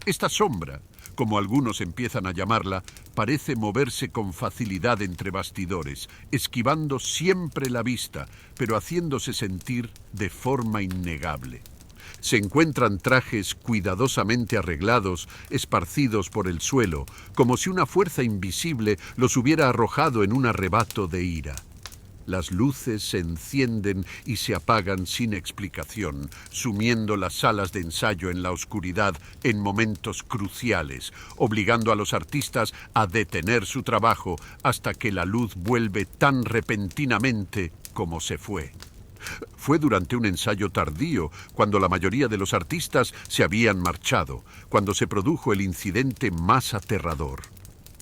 Esta sombra, como algunos empiezan a llamarla, parece moverse con facilidad entre bastidores, esquivando siempre la vista, pero haciéndose sentir de forma innegable. Se encuentran trajes cuidadosamente arreglados, esparcidos por el suelo, como si una fuerza invisible los hubiera arrojado en un arrebato de ira. Las luces se encienden y se apagan sin explicación, sumiendo las salas de ensayo en la oscuridad en momentos cruciales, obligando a los artistas a detener su trabajo hasta que la luz vuelve tan repentinamente como se fue. Fue durante un ensayo tardío, cuando la mayoría de los artistas se habían marchado, cuando se produjo el incidente más aterrador.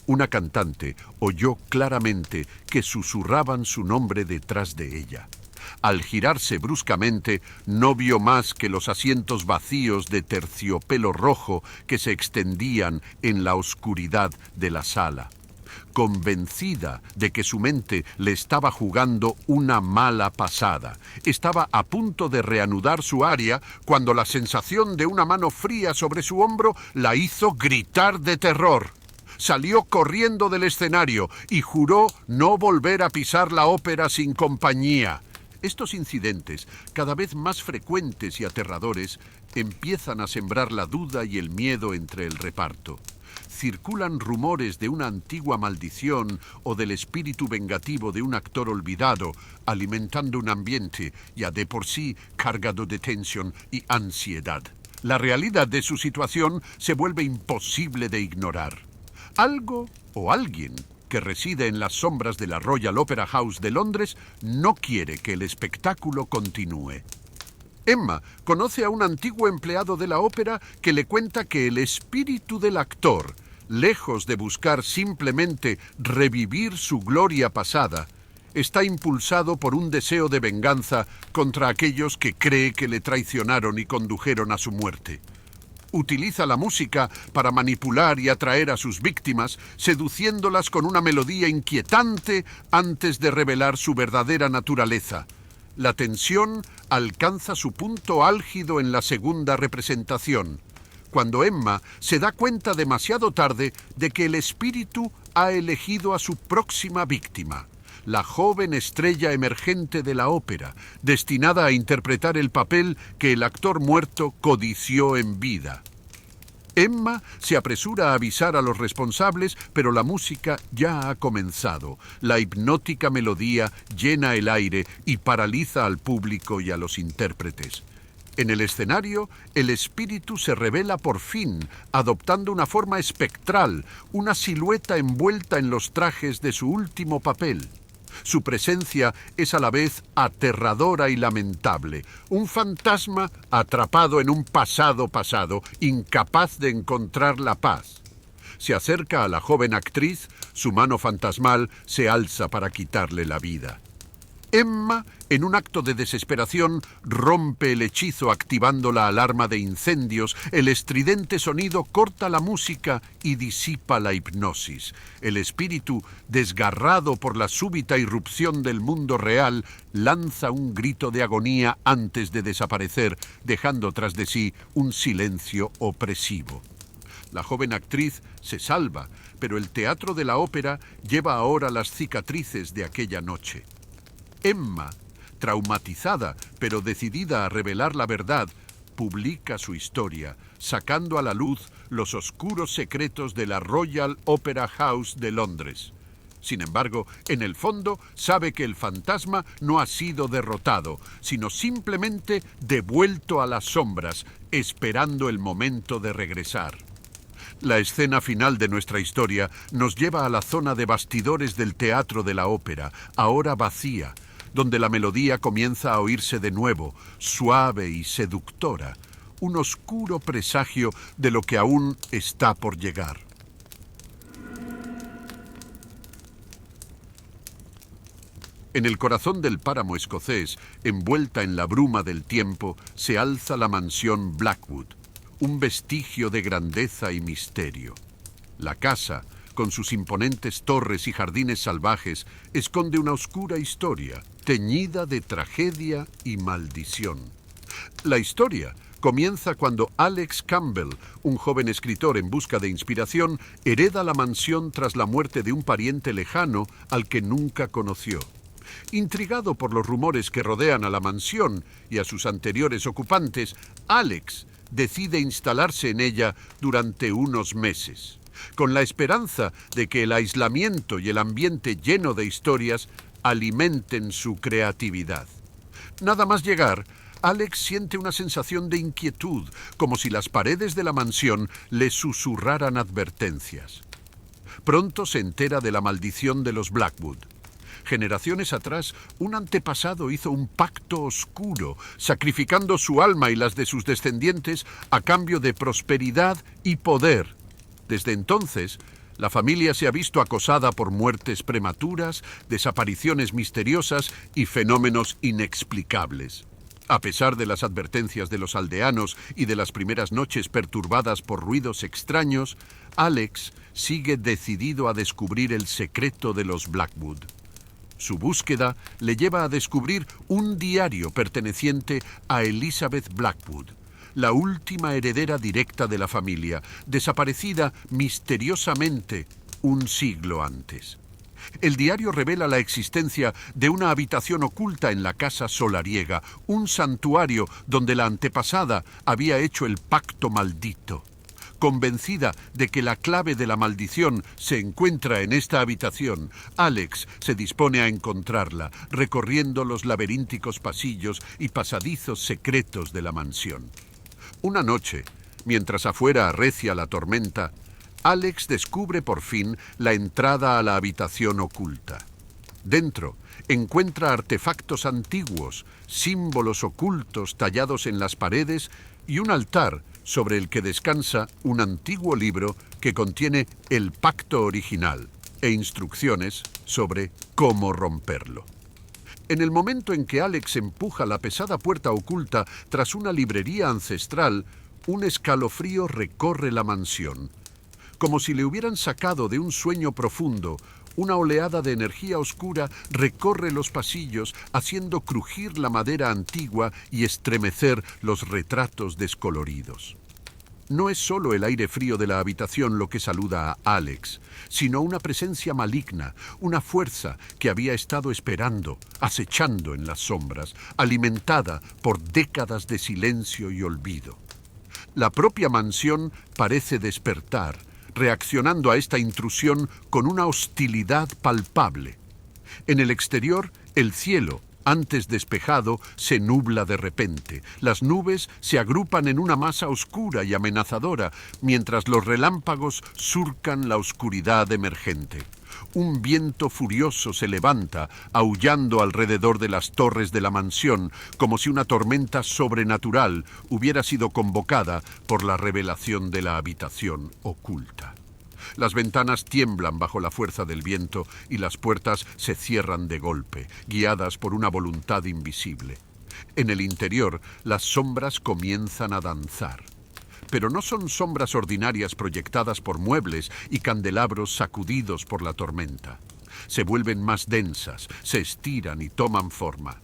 Una cantante oyó claramente que susurraban su nombre detrás de ella. Al girarse bruscamente, no vio más que los asientos vacíos de terciopelo rojo que se extendían en la oscuridad de la sala. Convencida de que su mente le estaba jugando una mala pasada, estaba a punto de reanudar su aria cuando la sensación de una mano fría sobre su hombro la hizo gritar de terror. Salió corriendo del escenario y juró no volver a pisar la ópera sin compañía. Estos incidentes, cada vez más frecuentes y aterradores, empiezan a sembrar la duda y el miedo entre el reparto. Circulan rumores de una antigua maldición o del espíritu vengativo de un actor olvidado, alimentando un ambiente ya de por sí cargado de tensión y ansiedad. La realidad de su situación se vuelve imposible de ignorar. Algo o alguien que reside en las sombras de la Royal Opera House de Londres no quiere que el espectáculo continúe. Emma conoce a un antiguo empleado de la ópera que le cuenta que el espíritu del actor, lejos de buscar simplemente revivir su gloria pasada, está impulsado por un deseo de venganza contra aquellos que cree que le traicionaron y condujeron a su muerte. Utiliza la música para manipular y atraer a sus víctimas, seduciéndolas con una melodía inquietante antes de revelar su verdadera naturaleza. La tensión alcanza su punto álgido en la segunda representación, cuando Emma se da cuenta demasiado tarde de que el espíritu ha elegido a su próxima víctima, la joven estrella emergente de la ópera, destinada a interpretar el papel que el actor muerto codició en vida. Emma se apresura a avisar a los responsables, pero la música ya ha comenzado. La hipnótica melodía llena el aire y paraliza al público y a los intérpretes. En el escenario, el espíritu se revela por fin, adoptando una forma espectral, una silueta envuelta en los trajes de su último papel. Su presencia es a la vez aterradora y lamentable, un fantasma atrapado en un pasado, incapaz de encontrar la paz. Se acerca a la joven actriz, su mano fantasmal se alza para quitarle la vida. Emma, en un acto de desesperación, rompe el hechizo activando la alarma de incendios. El estridente sonido corta la música y disipa la hipnosis. El espíritu, desgarrado por la súbita irrupción del mundo real, lanza un grito de agonía antes de desaparecer, dejando tras de sí un silencio opresivo. La joven actriz se salva, pero el teatro de la ópera lleva ahora las cicatrices de aquella noche. Emma, traumatizada pero decidida a revelar la verdad, publica su historia, sacando a la luz los oscuros secretos de la Royal Opera House de Londres. Sin embargo, en el fondo sabe que el fantasma no ha sido derrotado, sino simplemente devuelto a las sombras, esperando el momento de regresar. La escena final de nuestra historia nos lleva a la zona de bastidores del teatro de la ópera, ahora vacía, donde la melodía comienza a oírse de nuevo, suave y seductora, un oscuro presagio de lo que aún está por llegar. En el corazón del páramo escocés, envuelta en la bruma del tiempo, se alza la mansión Blackwood, un vestigio de grandeza y misterio. La casa, con sus imponentes torres y jardines salvajes, esconde una oscura historia, teñida de tragedia y maldición. La historia comienza cuando Alex Campbell, un joven escritor en busca de inspiración, hereda la mansión tras la muerte de un pariente lejano al que nunca conoció. Intrigado por los rumores que rodean a la mansión y a sus anteriores ocupantes, Alex decide instalarse en ella durante unos meses, con la esperanza de que el aislamiento y el ambiente lleno de historias alimenten su creatividad. Nada más llegar, Alex siente una sensación de inquietud, como si las paredes de la mansión le susurraran advertencias. Pronto se entera de la maldición de los Blackwood. Generaciones atrás, un antepasado hizo un pacto oscuro, sacrificando su alma y las de sus descendientes a cambio de prosperidad y poder. Desde entonces, la familia se ha visto acosada por muertes prematuras, desapariciones misteriosas y fenómenos inexplicables. A pesar de las advertencias de los aldeanos y de las primeras noches perturbadas por ruidos extraños, Alex sigue decidido a descubrir el secreto de los Blackwood. Su búsqueda le lleva a descubrir un diario perteneciente a Elizabeth Blackwood, la última heredera directa de la familia, desaparecida misteriosamente un siglo antes. El diario revela la existencia de una habitación oculta en la casa solariega, un santuario donde la antepasada había hecho el pacto maldito. Convencida de que la clave de la maldición se encuentra en esta habitación, Alex se dispone a encontrarla, recorriendo los laberínticos pasillos y pasadizos secretos de la mansión. Una noche, mientras afuera arrecia la tormenta, Alex descubre por fin la entrada a la habitación oculta. Dentro encuentra artefactos antiguos, símbolos ocultos tallados en las paredes y un altar sobre el que descansa un antiguo libro que contiene el pacto original e instrucciones sobre cómo romperlo. En el momento en que Alex empuja la pesada puerta oculta tras una librería ancestral, un escalofrío recorre la mansión. Como si le hubieran sacado de un sueño profundo, una oleada de energía oscura recorre los pasillos, haciendo crujir la madera antigua y estremecer los retratos descoloridos. No es solo el aire frío de la habitación lo que saluda a Alex, sino una presencia maligna, una fuerza que había estado esperando, acechando en las sombras, alimentada por décadas de silencio y olvido. La propia mansión parece despertar, reaccionando a esta intrusión con una hostilidad palpable. En el exterior, el cielo, antes despejado, se nubla de repente. Las nubes se agrupan en una masa oscura y amenazadora, mientras los relámpagos surcan la oscuridad emergente. Un viento furioso se levanta, aullando alrededor de las torres de la mansión, como si una tormenta sobrenatural hubiera sido convocada por la revelación de la habitación oculta. Las ventanas tiemblan bajo la fuerza del viento y las puertas se cierran de golpe, guiadas por una voluntad invisible. En el interior, las sombras comienzan a danzar. Pero no son sombras ordinarias proyectadas por muebles y candelabros sacudidos por la tormenta. Se vuelven más densas, se estiran y toman forma.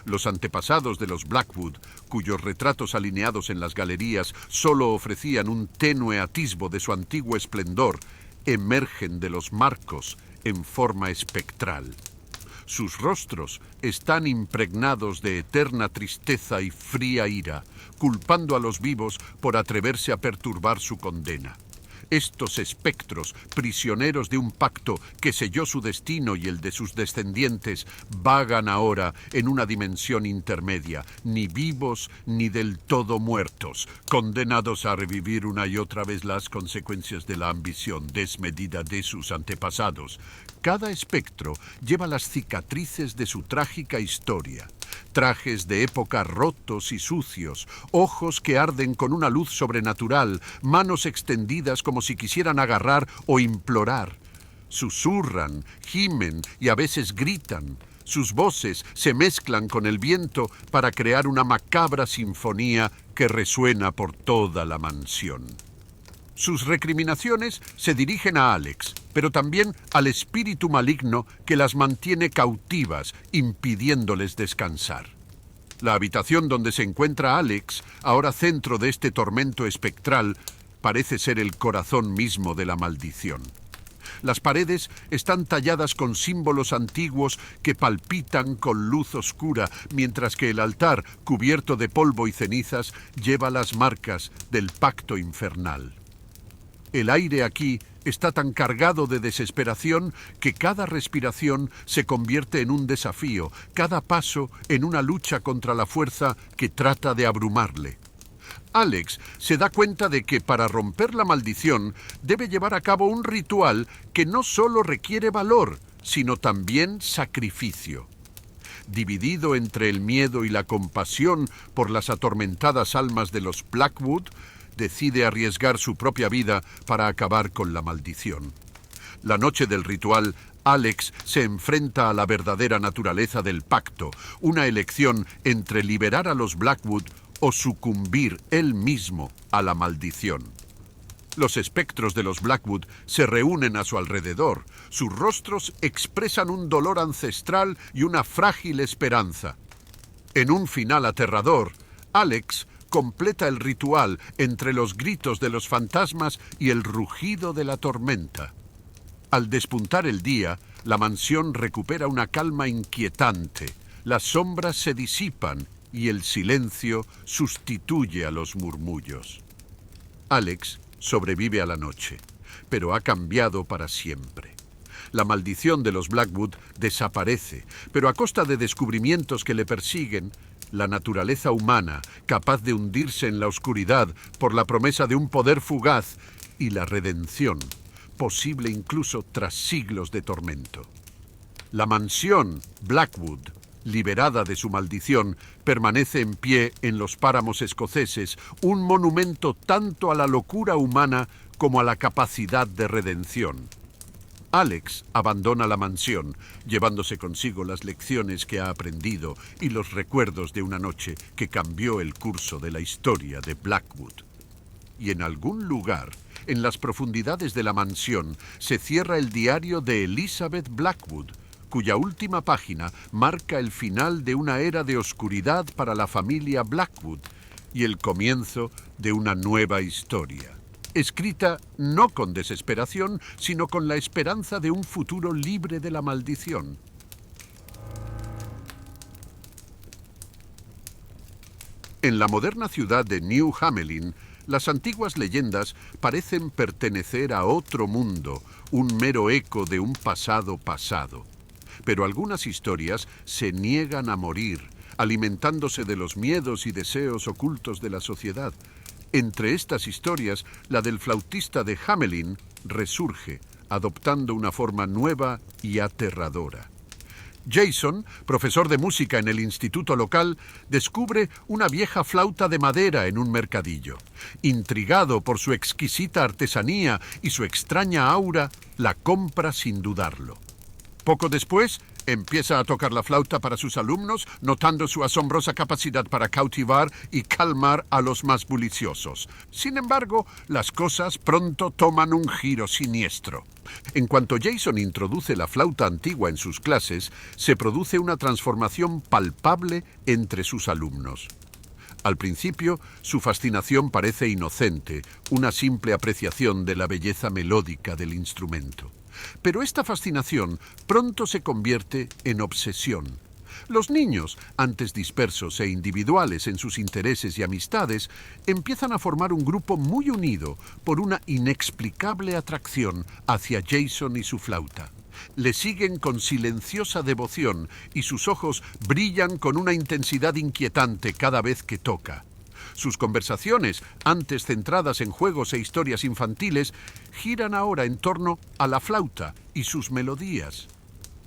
Los antepasados de los Blackwood, cuyos retratos alineados en las galerías solo ofrecían un tenue atisbo de su antiguo esplendor, emergen de los marcos en forma espectral. Sus rostros están impregnados de eterna tristeza y fría ira, culpando a los vivos por atreverse a perturbar su condena. Estos espectros, prisioneros de un pacto que selló su destino y el de sus descendientes, vagan ahora en una dimensión intermedia, ni vivos ni del todo muertos, condenados a revivir una y otra vez las consecuencias de la ambición desmedida de sus antepasados. Cada espectro lleva las cicatrices de su trágica historia. Trajes de época rotos y sucios, ojos que arden con una luz sobrenatural, manos extendidas como si quisieran agarrar o implorar. Susurran, gimen y a veces gritan. Sus voces se mezclan con el viento para crear una macabra sinfonía que resuena por toda la mansión. Sus recriminaciones se dirigen a Alex, pero también al espíritu maligno que las mantiene cautivas, impidiéndoles descansar. La habitación donde se encuentra Alex, ahora centro de este tormento espectral, parece ser el corazón mismo de la maldición. Las paredes están talladas con símbolos antiguos que palpitan con luz oscura, mientras que el altar, cubierto de polvo y cenizas, lleva las marcas del pacto infernal. El aire aquí está tan cargado de desesperación que cada respiración se convierte en un desafío, cada paso en una lucha contra la fuerza que trata de abrumarle. Alex se da cuenta de que para romper la maldición debe llevar a cabo un ritual que no solo requiere valor, sino también sacrificio. Dividido entre el miedo y la compasión por las atormentadas almas de los Blackwood, decide arriesgar su propia vida para acabar con la maldición. La noche del ritual, Alex se enfrenta a la verdadera naturaleza del pacto, una elección entre liberar a los Blackwood o sucumbir él mismo a la maldición. Los espectros de los Blackwood se reúnen a su alrededor. Sus rostros expresan un dolor ancestral y una frágil esperanza. En un final aterrador, Alex completa el ritual entre los gritos de los fantasmas y el rugido de la tormenta. Al despuntar el día, la mansión recupera una calma inquietante. Las sombras se disipan y el silencio sustituye a los murmullos. Alex sobrevive a la noche, pero ha cambiado para siempre. La maldición de los Blackwood desaparece, pero a costa de descubrimientos que le persiguen, la naturaleza humana, capaz de hundirse en la oscuridad por la promesa de un poder fugaz, y la redención, posible incluso tras siglos de tormento. La mansión Blackwood, liberada de su maldición, permanece en pie en los páramos escoceses, un monumento tanto a la locura humana como a la capacidad de redención. Alex abandona la mansión, llevándose consigo las lecciones que ha aprendido y los recuerdos de una noche que cambió el curso de la historia de Blackwood. Y en algún lugar, en las profundidades de la mansión, se cierra el diario de Elizabeth Blackwood, cuya última página marca el final de una era de oscuridad para la familia Blackwood y el comienzo de una nueva historia, escrita no con desesperación, sino con la esperanza de un futuro libre de la maldición. En la moderna ciudad de New Hamelin, las antiguas leyendas parecen pertenecer a otro mundo, un mero eco de un pasado pasado. Pero algunas historias se niegan a morir, alimentándose de los miedos y deseos ocultos de la sociedad. Entre estas historias, la del flautista de Hamelin resurge, adoptando una forma nueva y aterradora. Jason, profesor de música en el instituto local, descubre una vieja flauta de madera en un mercadillo. Intrigado por su exquisita artesanía y su extraña aura, la compra sin dudarlo. Poco después, empieza a tocar la flauta para sus alumnos, notando su asombrosa capacidad para cautivar y calmar a los más bulliciosos. Sin embargo, las cosas pronto toman un giro siniestro. En cuanto Jason introduce la flauta antigua en sus clases, se produce una transformación palpable entre sus alumnos. Al principio, su fascinación parece inocente, una simple apreciación de la belleza melódica del instrumento. Pero esta fascinación pronto se convierte en obsesión. Los niños, antes dispersos e individuales en sus intereses y amistades, empiezan a formar un grupo muy unido por una inexplicable atracción hacia Jason y su flauta. Le siguen con silenciosa devoción y sus ojos brillan con una intensidad inquietante cada vez que toca. Sus conversaciones, antes centradas en juegos e historias infantiles, giran ahora en torno a la flauta y sus melodías.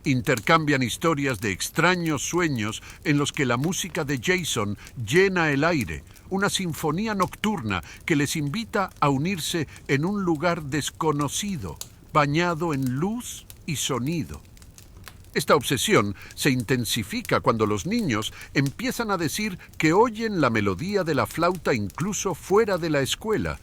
Intercambian historias de extraños sueños en los que la música de Jason llena el aire, una sinfonía nocturna que les invita a unirse en un lugar desconocido, bañado en luz y sonido. Esta obsesión se intensifica cuando los niños empiezan a decir que oyen la melodía de la flauta incluso fuera de la escuela,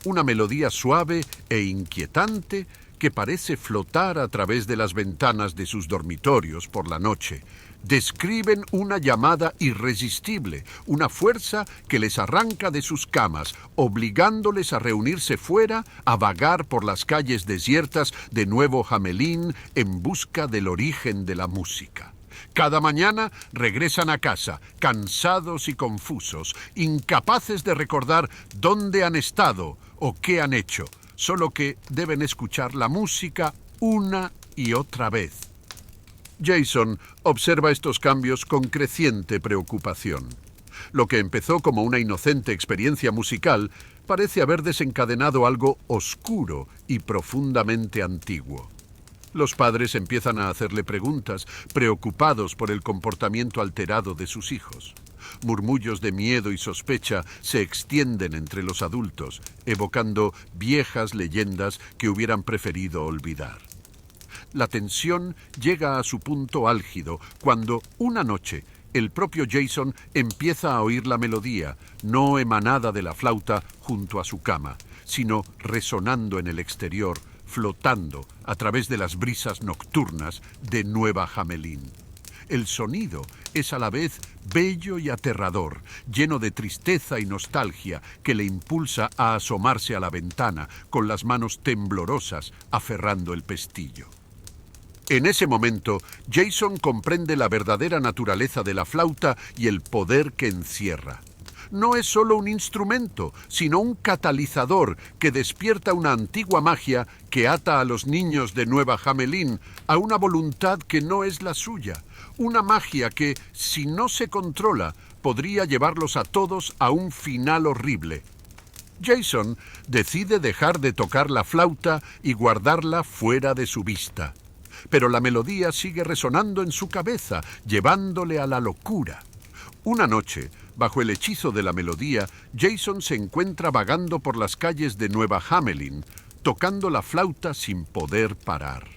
una melodía suave e inquietante que parece flotar a través de las ventanas de sus dormitorios por la noche. Describen una llamada irresistible, una fuerza que les arranca de sus camas, obligándoles a reunirse fuera, a vagar por las calles desiertas de Nuevo Hamelin en busca del origen de la música. Cada mañana regresan a casa, cansados y confusos, incapaces de recordar dónde han estado o qué han hecho, solo que deben escuchar la música una y otra vez. Jason observa estos cambios con creciente preocupación. Lo que empezó como una inocente experiencia musical parece haber desencadenado algo oscuro y profundamente antiguo. Los padres empiezan a hacerle preguntas, preocupados por el comportamiento alterado de sus hijos. Murmullos de miedo y sospecha se extienden entre los adultos, evocando viejas leyendas que hubieran preferido olvidar. La tensión llega a su punto álgido cuando, una noche, el propio Jason empieza a oír la melodía, no emanada de la flauta junto a su cama, sino resonando en el exterior, flotando a través de las brisas nocturnas de Nueva Hamelin. El sonido es a la vez bello y aterrador, lleno de tristeza y nostalgia que le impulsa a asomarse a la ventana con las manos temblorosas aferrando el pestillo. En ese momento, Jason comprende la verdadera naturaleza de la flauta y el poder que encierra. No es solo un instrumento, sino un catalizador que despierta una antigua magia que ata a los niños de Nueva Hamelin a una voluntad que no es la suya. Una magia que, si no se controla, podría llevarlos a todos a un final horrible. Jason decide dejar de tocar la flauta y guardarla fuera de su vista. Pero la melodía sigue resonando en su cabeza, llevándole a la locura. Una noche, bajo el hechizo de la melodía, Jason se encuentra vagando por las calles de Nueva Hamelin, tocando la flauta sin poder parar.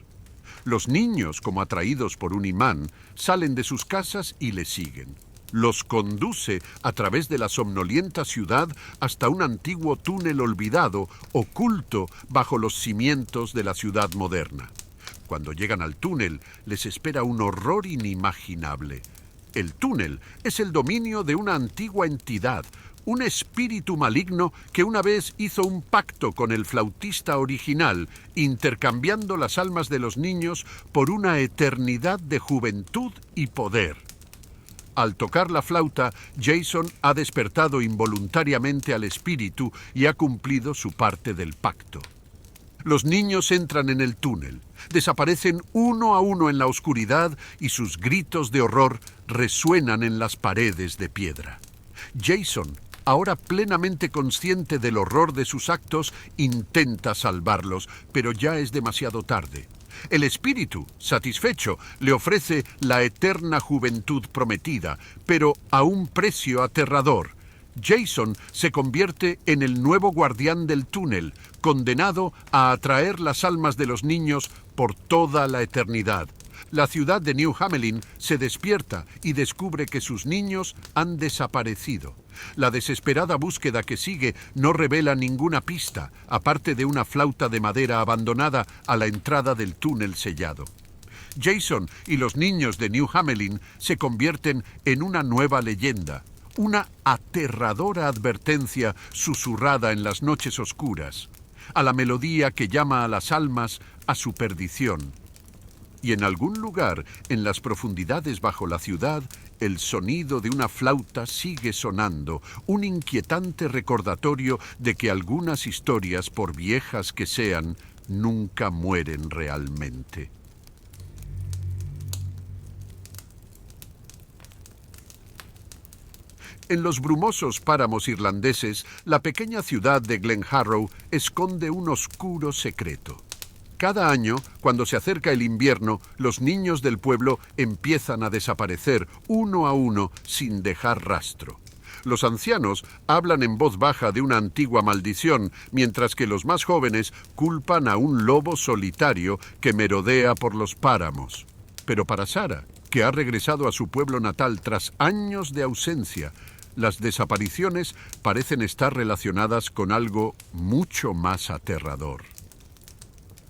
Los niños, como atraídos por un imán, salen de sus casas y le siguen. Los conduce a través de la somnolienta ciudad hasta un antiguo túnel olvidado, oculto bajo los cimientos de la ciudad moderna. Cuando llegan al túnel, les espera un horror inimaginable. El túnel es el dominio de una antigua entidad, un espíritu maligno que una vez hizo un pacto con el flautista original, intercambiando las almas de los niños por una eternidad de juventud y poder. Al tocar la flauta, Jason ha despertado involuntariamente al espíritu y ha cumplido su parte del pacto. Los niños entran en el túnel, desaparecen uno a uno en la oscuridad y sus gritos de horror resuenan en las paredes de piedra. Jason, ahora plenamente consciente del horror de sus actos, intenta salvarlos, pero ya es demasiado tarde. El espíritu, satisfecho, le ofrece la eterna juventud prometida, pero a un precio aterrador. Jason se convierte en el nuevo guardián del túnel, condenado a atraer las almas de los niños por toda la eternidad. La ciudad de New Hamelin se despierta y descubre que sus niños han desaparecido. La desesperada búsqueda que sigue no revela ninguna pista, aparte de una flauta de madera abandonada a la entrada del túnel sellado. Jason y los niños de New Hamelin se convierten en una nueva leyenda, una aterradora advertencia susurrada en las noches oscuras, a la melodía que llama a las almas a su perdición. Y en algún lugar, en las profundidades bajo la ciudad, el sonido de una flauta sigue sonando, un inquietante recordatorio de que algunas historias, por viejas que sean, nunca mueren realmente. En los brumosos páramos irlandeses, la pequeña ciudad de Glenharrow esconde un oscuro secreto. Cada año, cuando se acerca el invierno, los niños del pueblo empiezan a desaparecer uno a uno sin dejar rastro. Los ancianos hablan en voz baja de una antigua maldición, mientras que los más jóvenes culpan a un lobo solitario que merodea por los páramos. Pero para Sara, que ha regresado a su pueblo natal tras años de ausencia, las desapariciones parecen estar relacionadas con algo mucho más aterrador.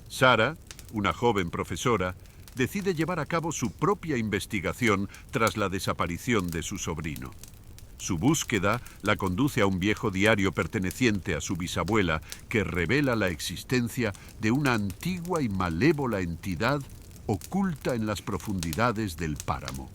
Sara, una joven profesora, decide llevar a cabo su propia investigación tras la desaparición de su sobrino. Su búsqueda la conduce a un viejo diario perteneciente a su bisabuela que revela la existencia de una antigua y malévola entidad oculta en las profundidades del páramo.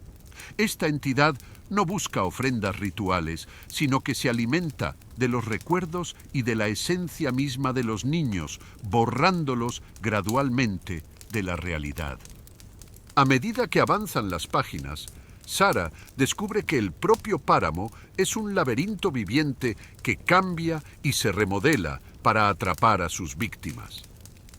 Esta entidad no busca ofrendas rituales, sino que se alimenta de los recuerdos y de la esencia misma de los niños, borrándolos gradualmente de la realidad. A medida que avanzan las páginas, Sara descubre que el propio páramo es un laberinto viviente que cambia y se remodela para atrapar a sus víctimas.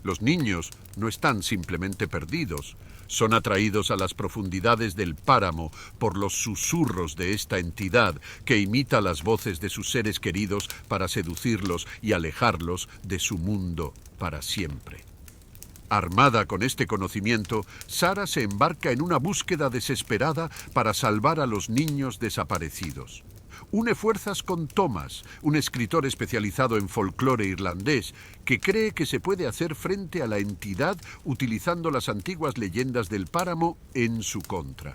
Los niños no están simplemente perdidos, son atraídos a las profundidades del páramo por los susurros de esta entidad que imita las voces de sus seres queridos para seducirlos y alejarlos de su mundo para siempre. Armada con este conocimiento, Sara se embarca en una búsqueda desesperada para salvar a los niños desaparecidos. Une fuerzas con Thomas, un escritor especializado en folclore irlandés, que cree que se puede hacer frente a la entidad utilizando las antiguas leyendas del páramo en su contra.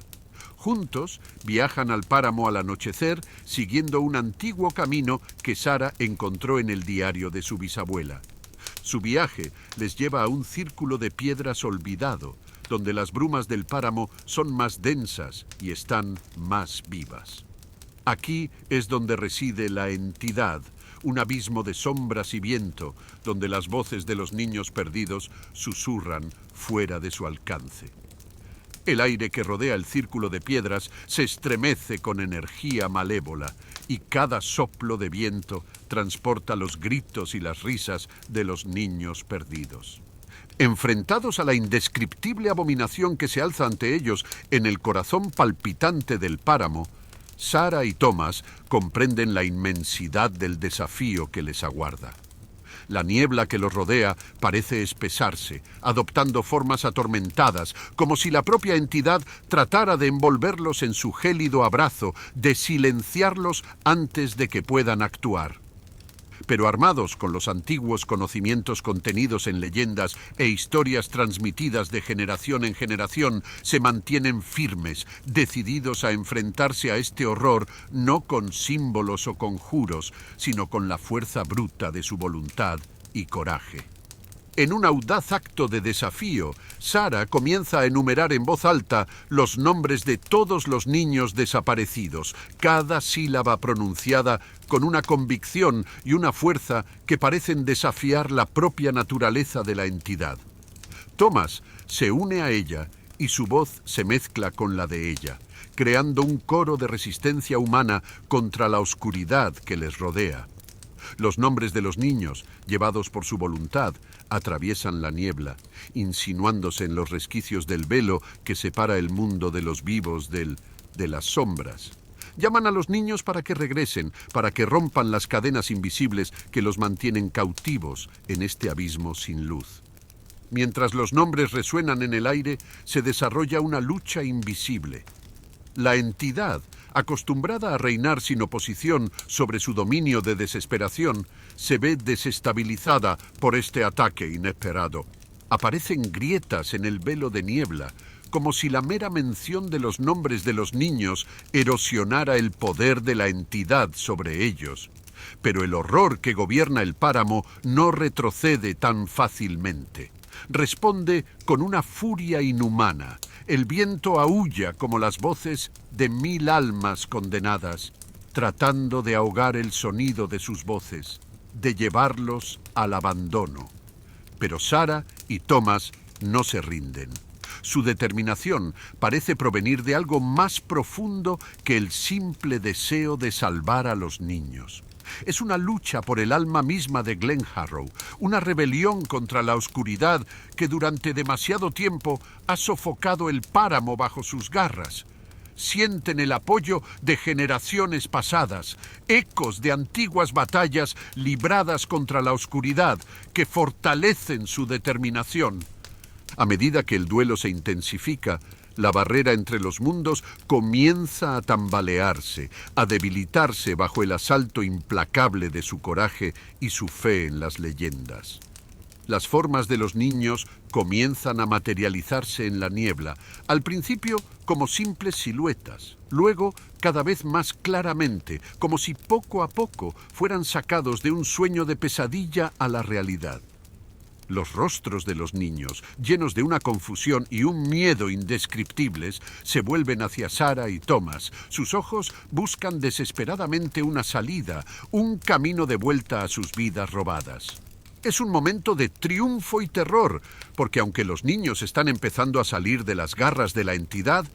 Juntos viajan al páramo al anochecer, siguiendo un antiguo camino que Sara encontró en el diario de su bisabuela. Su viaje les lleva a un círculo de piedras olvidado, donde las brumas del páramo son más densas y están más vivas. Aquí es donde reside la entidad, un abismo de sombras y viento, donde las voces de los niños perdidos susurran fuera de su alcance. El aire que rodea el círculo de piedras se estremece con energía malévola, y cada soplo de viento transporta los gritos y las risas de los niños perdidos. Enfrentados a la indescriptible abominación que se alza ante ellos en el corazón palpitante del páramo, Sara y Thomas comprenden la inmensidad del desafío que les aguarda. La niebla que los rodea parece espesarse, adoptando formas atormentadas, como si la propia entidad tratara de envolverlos en su gélido abrazo, de silenciarlos antes de que puedan actuar. Pero armados con los antiguos conocimientos contenidos en leyendas e historias transmitidas de generación en generación, se mantienen firmes, decididos a enfrentarse a este horror no con símbolos o conjuros, sino con la fuerza bruta de su voluntad y coraje. En un audaz acto de desafío, Sara comienza a enumerar en voz alta los nombres de todos los niños desaparecidos, cada sílaba pronunciada con una convicción y una fuerza que parecen desafiar la propia naturaleza de la entidad. Thomas se une a ella y su voz se mezcla con la de ella, creando un coro de resistencia humana contra la oscuridad que les rodea. Los nombres de los niños, llevados por su voluntad, atraviesan la niebla, insinuándose en los resquicios del velo que separa el mundo de los vivos de las sombras. Llaman a los niños para que regresen, para que rompan las cadenas invisibles que los mantienen cautivos en este abismo sin luz. Mientras los nombres resuenan en el aire, se desarrolla una lucha invisible. La entidad, acostumbrada a reinar sin oposición sobre su dominio de desesperación, se ve desestabilizada por este ataque inesperado. Aparecen grietas en el velo de niebla, como si la mera mención de los nombres de los niños erosionara el poder de la entidad sobre ellos. Pero el horror que gobierna el páramo no retrocede tan fácilmente. Responde con una furia inhumana. El viento aúlla como las voces de 1000 almas condenadas, tratando de ahogar el sonido de sus voces, de llevarlos al abandono. Pero Sara y Thomas no se rinden. Su determinación parece provenir de algo más profundo que el simple deseo de salvar a los niños. Es una lucha por el alma misma de Glenharrow, una rebelión contra la oscuridad que durante demasiado tiempo ha sofocado el páramo bajo sus garras. Sienten el apoyo de generaciones pasadas, ecos de antiguas batallas libradas contra la oscuridad que fortalecen su determinación. A medida que el duelo se intensifica, la barrera entre los mundos comienza a tambalearse, a debilitarse bajo el asalto implacable de su coraje y su fe en las leyendas. Las formas de los niños comienzan a materializarse en la niebla, al principio como simples siluetas, luego cada vez más claramente, como si poco a poco fueran sacados de un sueño de pesadilla a la realidad. Los rostros de los niños, llenos de una confusión y un miedo indescriptibles, se vuelven hacia Sarah y Thomas. Sus ojos buscan desesperadamente una salida, un camino de vuelta a sus vidas robadas. Es un momento de triunfo y terror, porque aunque los niños están empezando a salir de las garras de la entidad,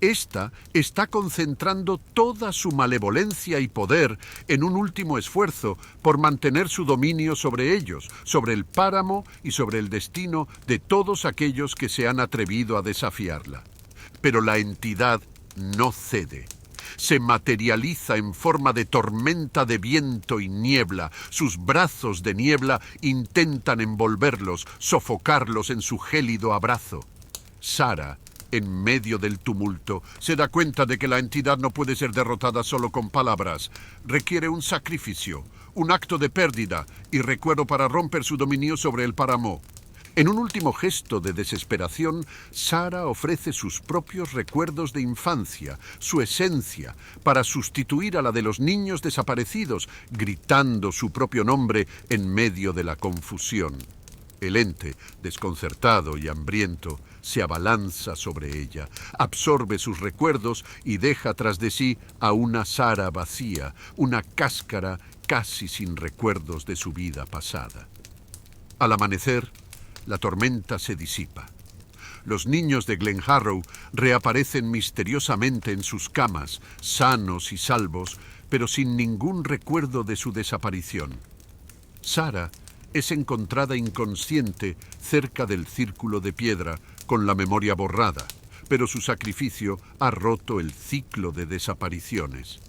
esta está concentrando toda su malevolencia y poder en un último esfuerzo por mantener su dominio sobre ellos, sobre el páramo y sobre el destino de todos aquellos que se han atrevido a desafiarla. Pero la entidad no cede. Se materializa en forma de tormenta de viento y niebla. Sus brazos de niebla intentan envolverlos, sofocarlos en su gélido abrazo. Sarah, en medio del tumulto, se da cuenta de que la entidad no puede ser derrotada solo con palabras. Requiere un sacrificio, un acto de pérdida y recuerdo para romper su dominio sobre el páramo. En un último gesto de desesperación, Sarah ofrece sus propios recuerdos de infancia, su esencia, para sustituir a la de los niños desaparecidos, gritando su propio nombre en medio de la confusión. El ente, desconcertado y hambriento, se abalanza sobre ella, absorbe sus recuerdos y deja tras de sí a una Sarah vacía, una cáscara casi sin recuerdos de su vida pasada. Al amanecer, la tormenta se disipa. Los niños de Glenharrow reaparecen misteriosamente en sus camas, sanos y salvos, pero sin ningún recuerdo de su desaparición. Sarah es encontrada inconsciente cerca del círculo de piedra, con la memoria borrada, pero su sacrificio ha roto el ciclo de desapariciones.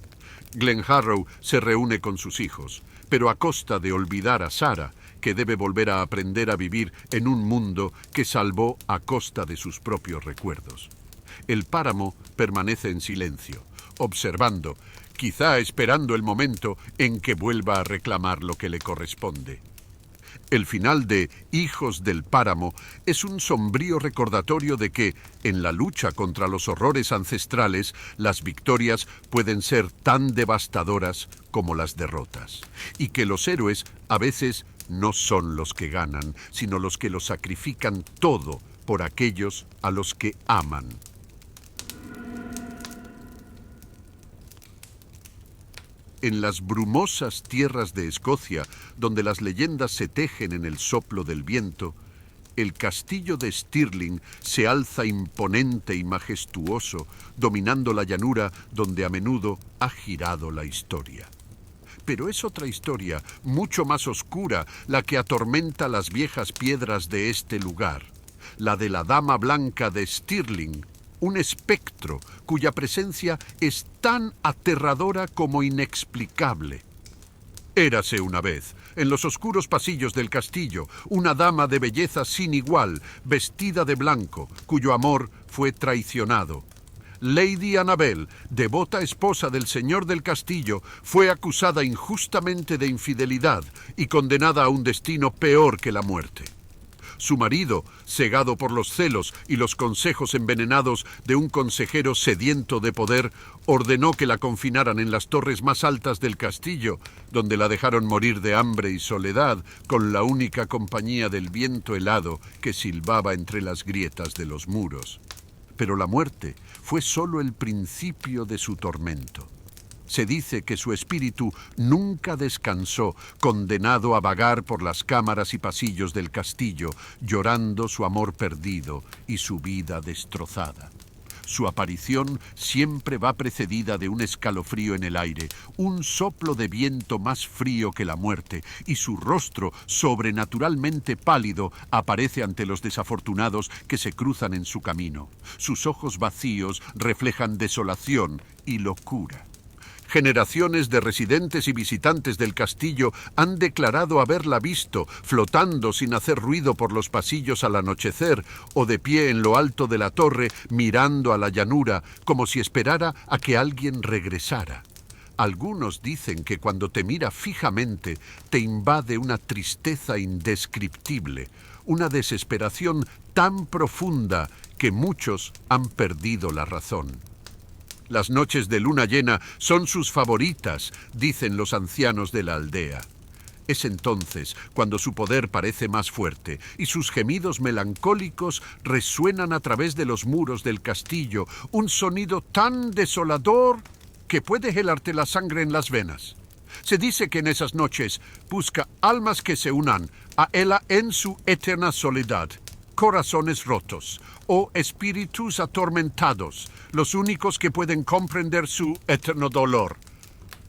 Glenharrow se reúne con sus hijos, pero a costa de olvidar a Sarah, que debe volver a aprender a vivir en un mundo que salvó a costa de sus propios recuerdos. El páramo permanece en silencio, observando, quizá esperando el momento en que vuelva a reclamar lo que le corresponde. El final de Hijos del Páramo es un sombrío recordatorio de que, en la lucha contra los horrores ancestrales, las victorias pueden ser tan devastadoras como las derrotas, y que los héroes a veces no son los que ganan, sino los que lo sacrifican todo por aquellos a los que aman. En las brumosas tierras de Escocia, donde las leyendas se tejen en el soplo del viento, el castillo de Stirling se alza imponente y majestuoso, dominando la llanura donde a menudo ha girado la historia. Pero es otra historia, mucho más oscura, la que atormenta las viejas piedras de este lugar, la de la Dama Blanca de Stirling, un espectro cuya presencia es tan aterradora como inexplicable. Érase una vez, en los oscuros pasillos del castillo, una dama de belleza sin igual, vestida de blanco, cuyo amor fue traicionado. Lady Annabel, devota esposa del señor del castillo, fue acusada injustamente de infidelidad y condenada a un destino peor que la muerte. Su marido, cegado por los celos y los consejos envenenados de un consejero sediento de poder, ordenó que la confinaran en las torres más altas del castillo, donde la dejaron morir de hambre y soledad, con la única compañía del viento helado que silbaba entre las grietas de los muros. Pero la muerte fue solo el principio de su tormento. Se dice que su espíritu nunca descansó, condenado a vagar por las cámaras y pasillos del castillo, llorando su amor perdido y su vida destrozada. Su aparición siempre va precedida de un escalofrío en el aire, un soplo de viento más frío que la muerte, y su rostro, sobrenaturalmente pálido, aparece ante los desafortunados que se cruzan en su camino. Sus ojos vacíos reflejan desolación y locura. Generaciones de residentes y visitantes del castillo han declarado haberla visto, flotando sin hacer ruido por los pasillos al anochecer, o de pie en lo alto de la torre, mirando a la llanura, como si esperara a que alguien regresara. Algunos dicen que cuando te mira fijamente, te invade una tristeza indescriptible, una desesperación tan profunda que muchos han perdido la razón. Las noches de luna llena son sus favoritas, dicen los ancianos de la aldea. Es entonces cuando su poder parece más fuerte y sus gemidos melancólicos resuenan a través de los muros del castillo, un sonido tan desolador que puede helarte la sangre en las venas. Se dice que en esas noches busca almas que se unan a ella en su eterna soledad, corazones rotos o espíritus atormentados, los únicos que pueden comprender su eterno dolor.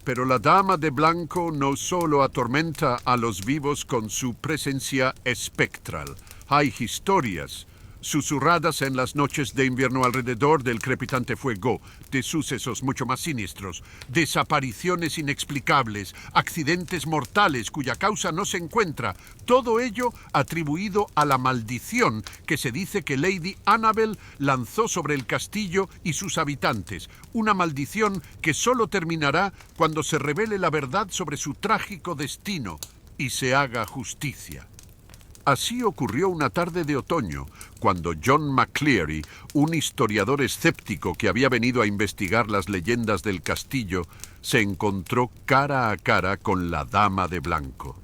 Pero la Dama de Blanco no solo atormenta a los vivos con su presencia espectral. Hay historias susurradas en las noches de invierno alrededor del crepitante fuego, de sucesos mucho más siniestros, desapariciones inexplicables, accidentes mortales cuya causa no se encuentra, todo ello atribuido a la maldición que se dice que Lady Annabel lanzó sobre el castillo y sus habitantes, una maldición que solo terminará cuando se revele la verdad sobre su trágico destino y se haga justicia. Así ocurrió una tarde de otoño, cuando John McCleary, un historiador escéptico que había venido a investigar las leyendas del castillo, se encontró cara a cara con la Dama de Blanco.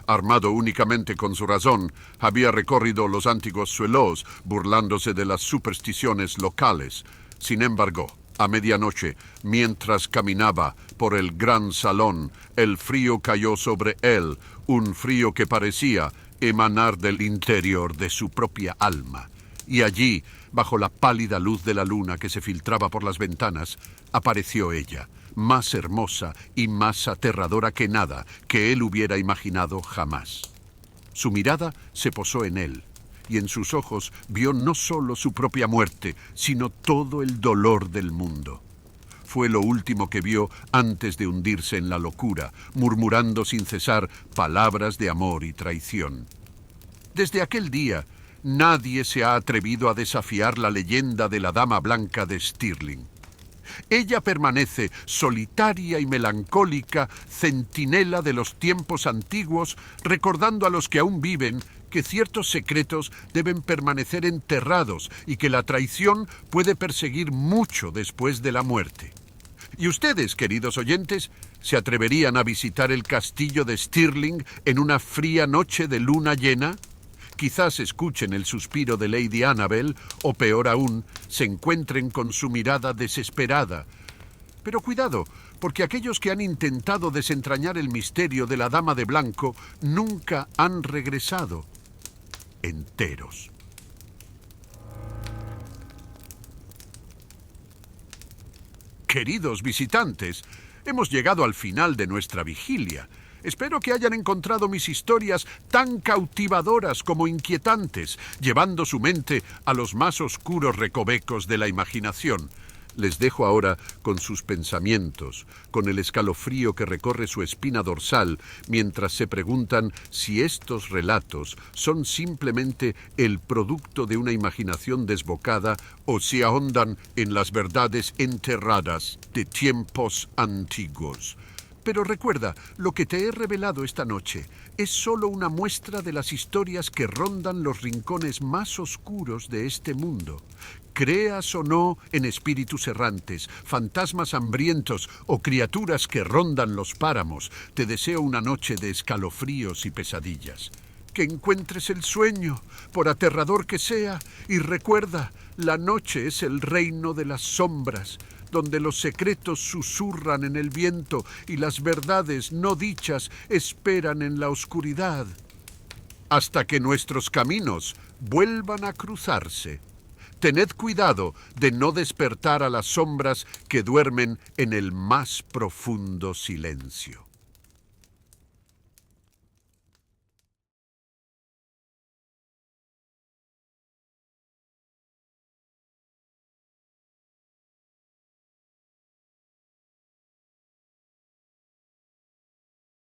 Armado únicamente con su razón, había recorrido los antiguos suelos, burlándose de las supersticiones locales. Sin embargo, a medianoche, mientras caminaba por el gran salón, el frío cayó sobre él, un frío que parecía emanar del interior de su propia alma. Y allí, bajo la pálida luz de la luna que se filtraba por las ventanas, apareció ella, más hermosa y más aterradora que nada que él hubiera imaginado jamás. Su mirada se posó en él, y en sus ojos vio no solo su propia muerte, sino todo el dolor del mundo. Fue lo último que vio antes de hundirse en la locura, murmurando sin cesar palabras de amor y traición. Desde aquel día, nadie se ha atrevido a desafiar la leyenda de la Dama Blanca de Stirling. Ella permanece solitaria y melancólica, centinela de los tiempos antiguos, recordando a los que aún viven que ciertos secretos deben permanecer enterrados y que la traición puede perseguir mucho después de la muerte. ¿Y ustedes, queridos oyentes, se atreverían a visitar el castillo de Stirling en una fría noche de luna llena? Quizás escuchen el suspiro de Lady Annabel, o peor aún, se encuentren con su mirada desesperada. Pero cuidado, porque aquellos que han intentado desentrañar el misterio de la Dama de Blanco nunca han regresado enteros. Queridos visitantes, hemos llegado al final de nuestra vigilia. Espero que hayan encontrado mis historias tan cautivadoras como inquietantes, llevando su mente a los más oscuros recovecos de la imaginación. Les dejo ahora con sus pensamientos, con el escalofrío que recorre su espina dorsal, mientras se preguntan si estos relatos son simplemente el producto de una imaginación desbocada o si ahondan en las verdades enterradas de tiempos antiguos. Pero recuerda, lo que te he revelado esta noche es solo una muestra de las historias que rondan los rincones más oscuros de este mundo. Creas o no en espíritus errantes, fantasmas hambrientos o criaturas que rondan los páramos, te deseo una noche de escalofríos y pesadillas. Que encuentres el sueño, por aterrador que sea, y recuerda, la noche es el reino de las sombras. donde los secretos susurran en el viento y las verdades no dichas esperan en la oscuridad, hasta que nuestros caminos vuelvan a cruzarse. Tened cuidado de no despertar a las sombras que duermen en el más profundo silencio.